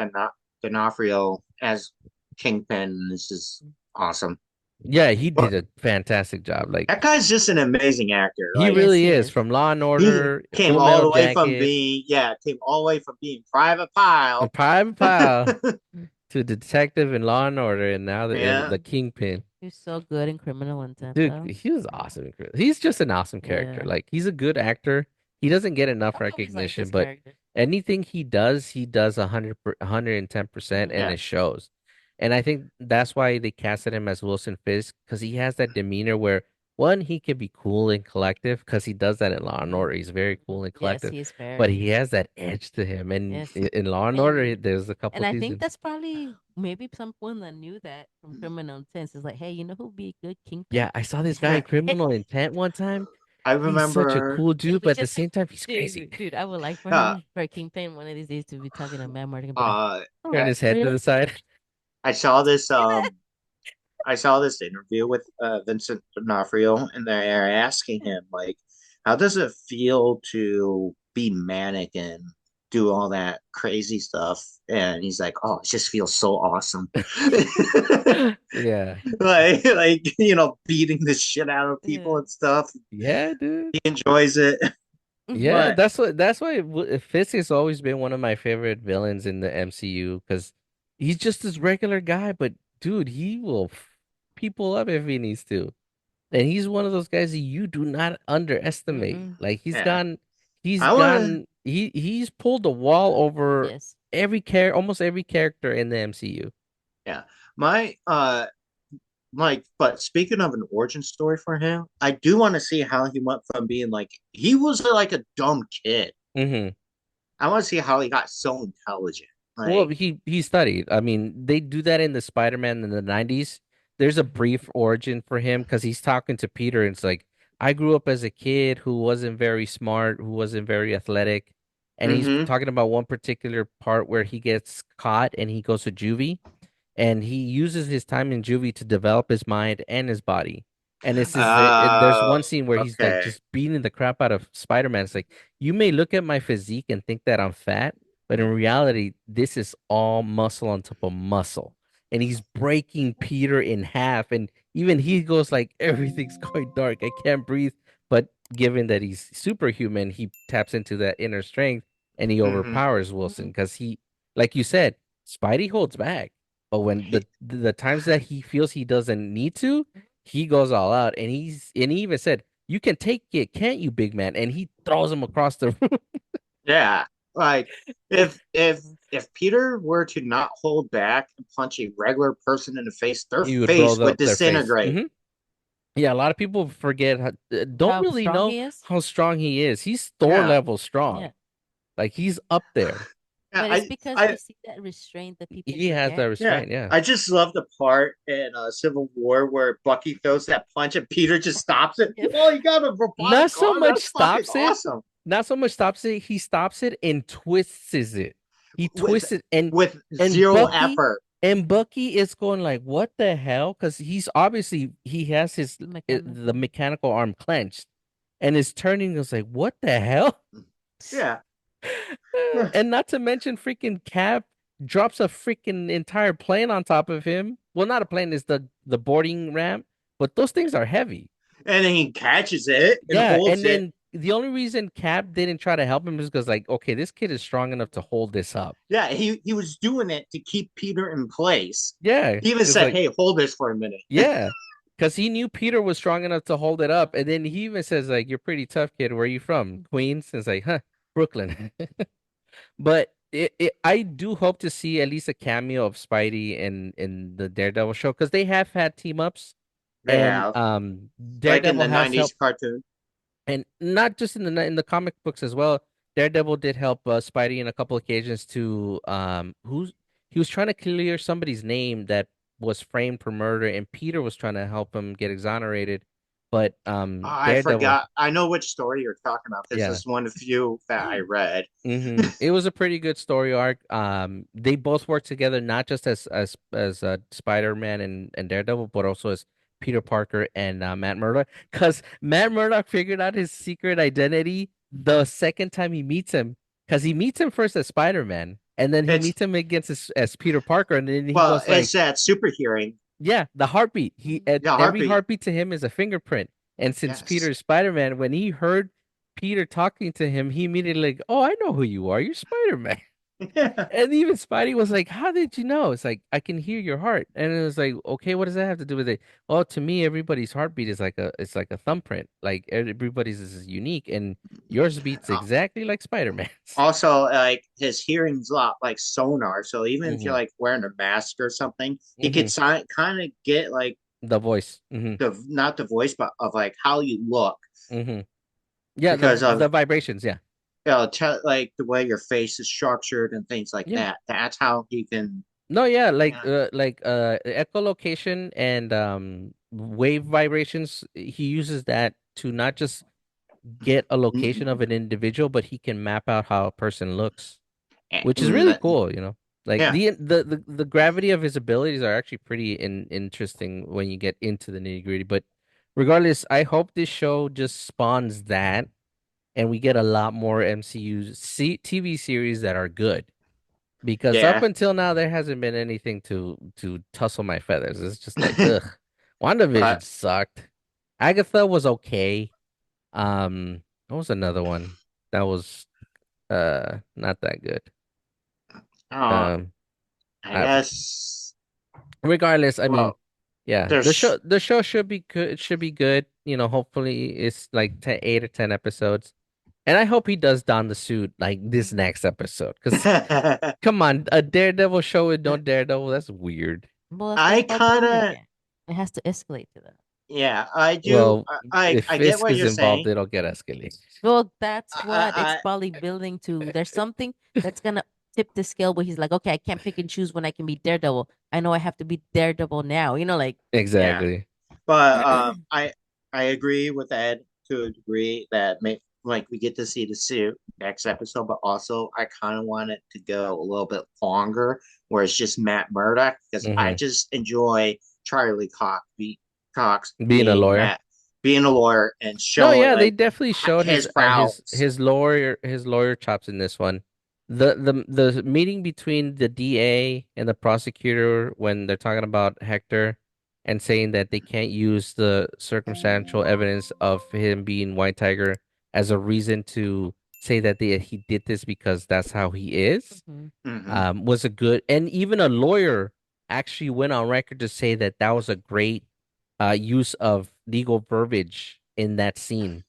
D'Onofrio as Kingpin. This is awesome. Yeah, he But did a fantastic job. Like that guy's just an amazing actor. he Like Yes, really he is is. from Law and he Order, came Full all Metal the way from Jacket, being, yeah, came all the way from being Private and Pile. Private Pile to Detective and Law and Order, and now Yeah, the Kingpin. He's so good in Criminal Intent, Dude, though. he was awesome. He's just an awesome character. Yeah. Like he's a good actor. He doesn't get enough I always like recognition, his but character. anything he does 110%, Hmm. and yeah. it shows. And I think that's why they casted him as Wilson Fisk because he has that demeanor where one, he can be cool and collective because he does that in Law and Order. He's very cool and Yes, collective, he is but very. he has that edge to him. And Yes. in Law and Order, And there's a couple and I think seasons. that's probably maybe someone that knew that from Criminal Intent is like, hey, you know who'd be a good kingpin? Yeah, I saw this guy in Criminal Intent one time. I He's such a remember cool And dude, we but at the just, same time, he's crazy. dude, I would like for uh him for Kingpin one of these days to be talking to Matt Martin and be like, uh oh, Turn I, his head to really? the side. I saw Did you this see that? I saw this interview with Vincent D'Onofrio, and they're asking him like, how does it feel to be manic and do all that crazy stuff? And he's like, oh, it just feels so awesome. Yeah. Like beating the shit out of people Yeah. and stuff. Yeah, dude. He enjoys it. Yeah, But that's why Fisk has always been one of my favorite villains in the MCU because he's just this regular guy, but dude, he will people up if he needs to. And he's one of those guys that you do not underestimate. Mm-mm. Like yeah, he's I want gone he's pulled the wall over Yes. almost every character in the MCU. yeah. My like, but speaking of an origin story for him, I do want to see how he went from being like he was like a dumb kid. Hmm. I want to see how he got so intelligent. Well, Like, he studied. I mean, they do that in the Spider-Man in the 90s. There's a brief origin for him because he's talking to Peter and it's like, I grew up as a kid who wasn't very smart, who wasn't very athletic. And he's mm-hmm, talking about one particular part where he gets caught and he goes to juvie and he uses his time in juvie to develop his mind and his body. And there's one scene where he's like Okay. just beating the crap out of Spider-Man. It's like, you may look at my physique and think that I'm fat, but in reality, this is all muscle on top of muscle. And he's breaking Peter in half. And even he goes like, everything's going dark. I can't breathe. But given that he's superhuman, he taps into that inner strength and he Hmm. overpowers Wilson because he, like you said, Spidey holds back. But when the times that he feels he doesn't need to, he goes all out, and he even said, "You can take it, can't you, big man?" And he throws him across the room. Yeah. Like if Mhm. if Peter were to not hold back and punch a regular person in the face, their He would blow face would up their face. disintegrate. Yeah, a lot of people forget how, don't How really strong know he is? how strong he is. He's Thor Yeah. level strong. Yeah. Like he's up there. Yeah, But it's because we see that restraint that people He has that forget. yeah, restraint. Yeah, I just love the part in Civil War where Bucky throws that punch and Peter just stops it. Yep. Oh, he got a robotic not so arm. much That's fucking stops it. awesome. Not so much stops it. He stops it and twists it. He With twists it and with and zero Bucky effort. and Bucky is going like, what the hell? Because he's obviously he has the Mechanical. mechanical arm clenched and is turning. Is like, what the hell? Yeah. And not to mention, freaking Cap drops a freaking entire plane on top of him. Well, not a plane, is the boarding ramp, but those things are heavy. And then he catches it and Yeah, holds and it. then the only reason Cap didn't try to help him is because, like, okay, this kid is strong enough to hold this up. Yeah, he was doing it to keep Peter in place. Yeah, He even it's said, like, "Hey, hold this for a minute." yeah, because he knew Peter was strong enough to hold it up, and then he even says, like, "You're pretty tough, kid. Where are you from? Queens?" And it's like, huh, Brooklyn. But I do hope to see at least a cameo of Spidey in the Daredevil show because they have had team ups, They and have, like in Daredevil the has '90s helped, cartoon. and not just in the comic books as well. Daredevil did help Spidey in a couple occasions to who's he was trying to clear somebody's name that was framed for murder, and Peter was trying to help him get exonerated, but I Daredevil, forgot. I know which story you're talking about because yeah. it's one of the few that I read. It was a pretty good story arc. They both work together, not just as Spider-Man and Daredevil, but also as Peter Parker and Matt Murdock. Because Matt Murdock figured out his secret identity the second time he meets him. Because he meets him first as Spider-Man, and then he It's meets him against as Peter Parker, and then he well, goes it's like, that super hearing. "Yeah, the heartbeat. Yeah, Every heartbeat. heartbeat to him is a fingerprint." And since Peter Yes. is Spider-Man, when he heard Peter talking to him, he immediately like, "Oh, I know who you are. You're Spider-Man." And even Spidey was like, "How did you know?" It's like, "I can hear your heart." And it was like, "Okay, what does that have to do with it?" Well, to me, everybody's heartbeat is like a thumbprint. Like everybody's is unique, and yours beats exactly like Spider-Man's. Also, like his hearing's a lot like sonar. So even if you're Hmm. like wearing a mask or something, he could Hmm. kind of get like The voice. Hmm. the not the voice, but of like how you look Hmm. Yeah, because of the vibrations. Yeah. like the way your face is structured and things like Yeah. that. That's how he can. No, yeah, Yeah. like echolocation and wave vibrations. He uses that to not just get a location of an individual, but he can map out how a person looks, which is really cool, you know. Like Yeah. the gravity of his abilities are actually pretty interesting when you get into the nitty-gritty. But regardless, I hope this show just spawns that and we get a lot more TV series that are good. Because up Yeah. until now, there hasn't been anything to tussle my feathers. It's just like, ugh. WandaVision But sucked. Agatha was okay. What was another one that was not that good? uh, Um, I I guess regardless, I mean, well, yeah, there's the show should be good. It should be good. You know, hopefully it's like 8 or 10 episodes. And I hope he does don the suit like this next episode. Because come on, a Daredevil show with no Daredevil, that's weird. Well, that's what I it's called kind of Punisher. It has to escalate to that. yeah, I do. Well, I if I get Fisk what is you're involved, saying. it'll get escalated. Well, that's what it's I probably building to. There's something that's gonna tip the scale where he's like, okay, I can't pick and choose when I can be Daredevil. I know I have to be Daredevil now. Like. yeah, Exactly. but I agree with Ed to a degree that may like we get to see the suit next episode, but also I kind of want it to go a little bit longer, where it's just Matt Murdock because I Hmm. just enjoy Charlie Cox Cox Being a being lawyer. that being a lawyer and No, showing yeah, they like definitely showed his prowess. his lawyer chops in this one. The meeting between the DA and the prosecutor when they're talking about Hector and saying that they can't use the circumstantial evidence of him being White Tiger as a reason to say that he did this because that's how he is, Mhm. Hmm. was a good, and even a lawyer actually went on record to say that that was a great use of legal verbiage in that scene.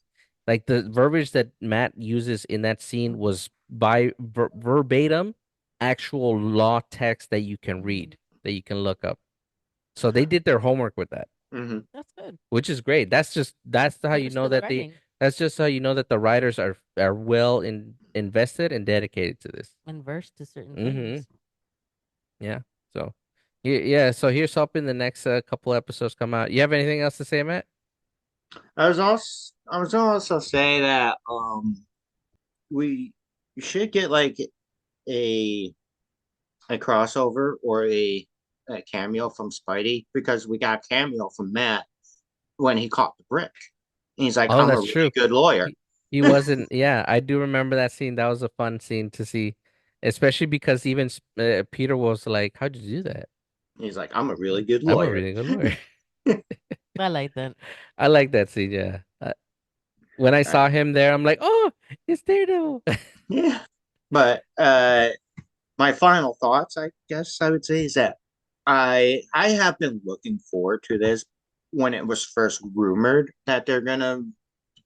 Like the verbiage that Matt uses in that scene was by verbatim actual law text that you can read, that you can look up. So they did their homework with that, Hmm. That's good. which is great. That's how you Kudos know to the that writing that's just how you know that the writers are well invested and dedicated to this. and versed to certain Mm-hmm. things. Yeah. So, yeah. So here's hoping the next couple episodes come out. You have anything else to say, Matt? I was also say that we should get like a a crossover or a cameo from Spidey because we got a cameo from Matt when he caught the brick. And he's like, Oh, I'm a that's really true. good lawyer. He wasn't. Yeah, I do remember that scene. That was a fun scene to see, especially because even Peter was like, "How'd you do that?" He's like, I'm a really good I'm a lawyer. really good lawyer. I like that. I like that scene. Yeah. When I Uh, saw him there, I'm like, "Oh, it's Daredevil." yeah. But my final thoughts, I guess I would say, is that I have been looking forward to this when it was first rumored that they're gonna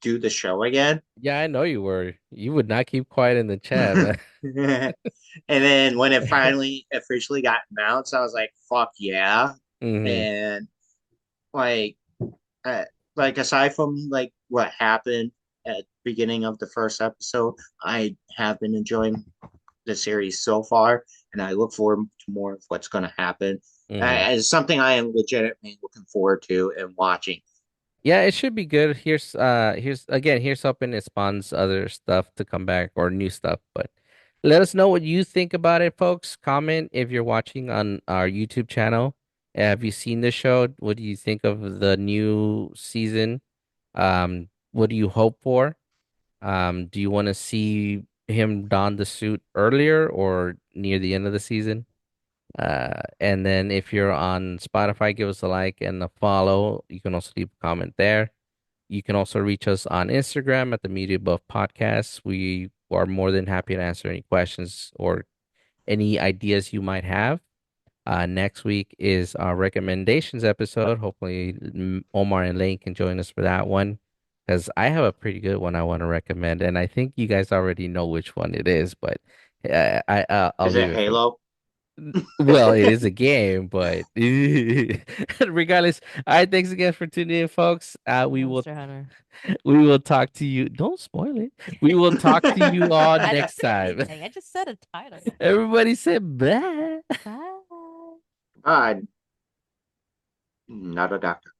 do the show again. Yeah, I know you were. You would not keep quiet in the chat, And man. then when it finally officially got announced, I was like, "Fuck yeah!" Hmm. And like, uh, like aside from like what happened at the beginning of the first episode, I have been enjoying the series so far, and I look forward to more of what's going to happen. Hmm. It's something I am legitimately looking forward to and watching. Yeah, it should be good. Here's hoping it spawns other stuff to come back or new stuff. But let us know what you think about it, folks. Comment if you're watching on our YouTube channel. Have you seen the show? What do you think of the new season? What do you hope for? Do you want to see him don the suit earlier or near the end of the season? And then if you're on Spotify, give us a like and a follow. You can also leave a comment there. You can also reach us on Instagram at the Media Buff Podcast. We are more than happy to answer any questions or any ideas you might have. Next week is our recommendations episode. Hopefully, Omar and Lane can join us for that one because I have a pretty good one I want to recommend, and I think you guys already know which one it is, but I'll Is leave it it for. Halo? Well, it is a game, but regardless. All right, thanks again for tuning in, folks. Monster Hunter. We will talk to you. Don't spoil it. We will talk to you all I didn't next say time. anything. I just said a title. Everybody said bye. Bye. I'm not a doctor.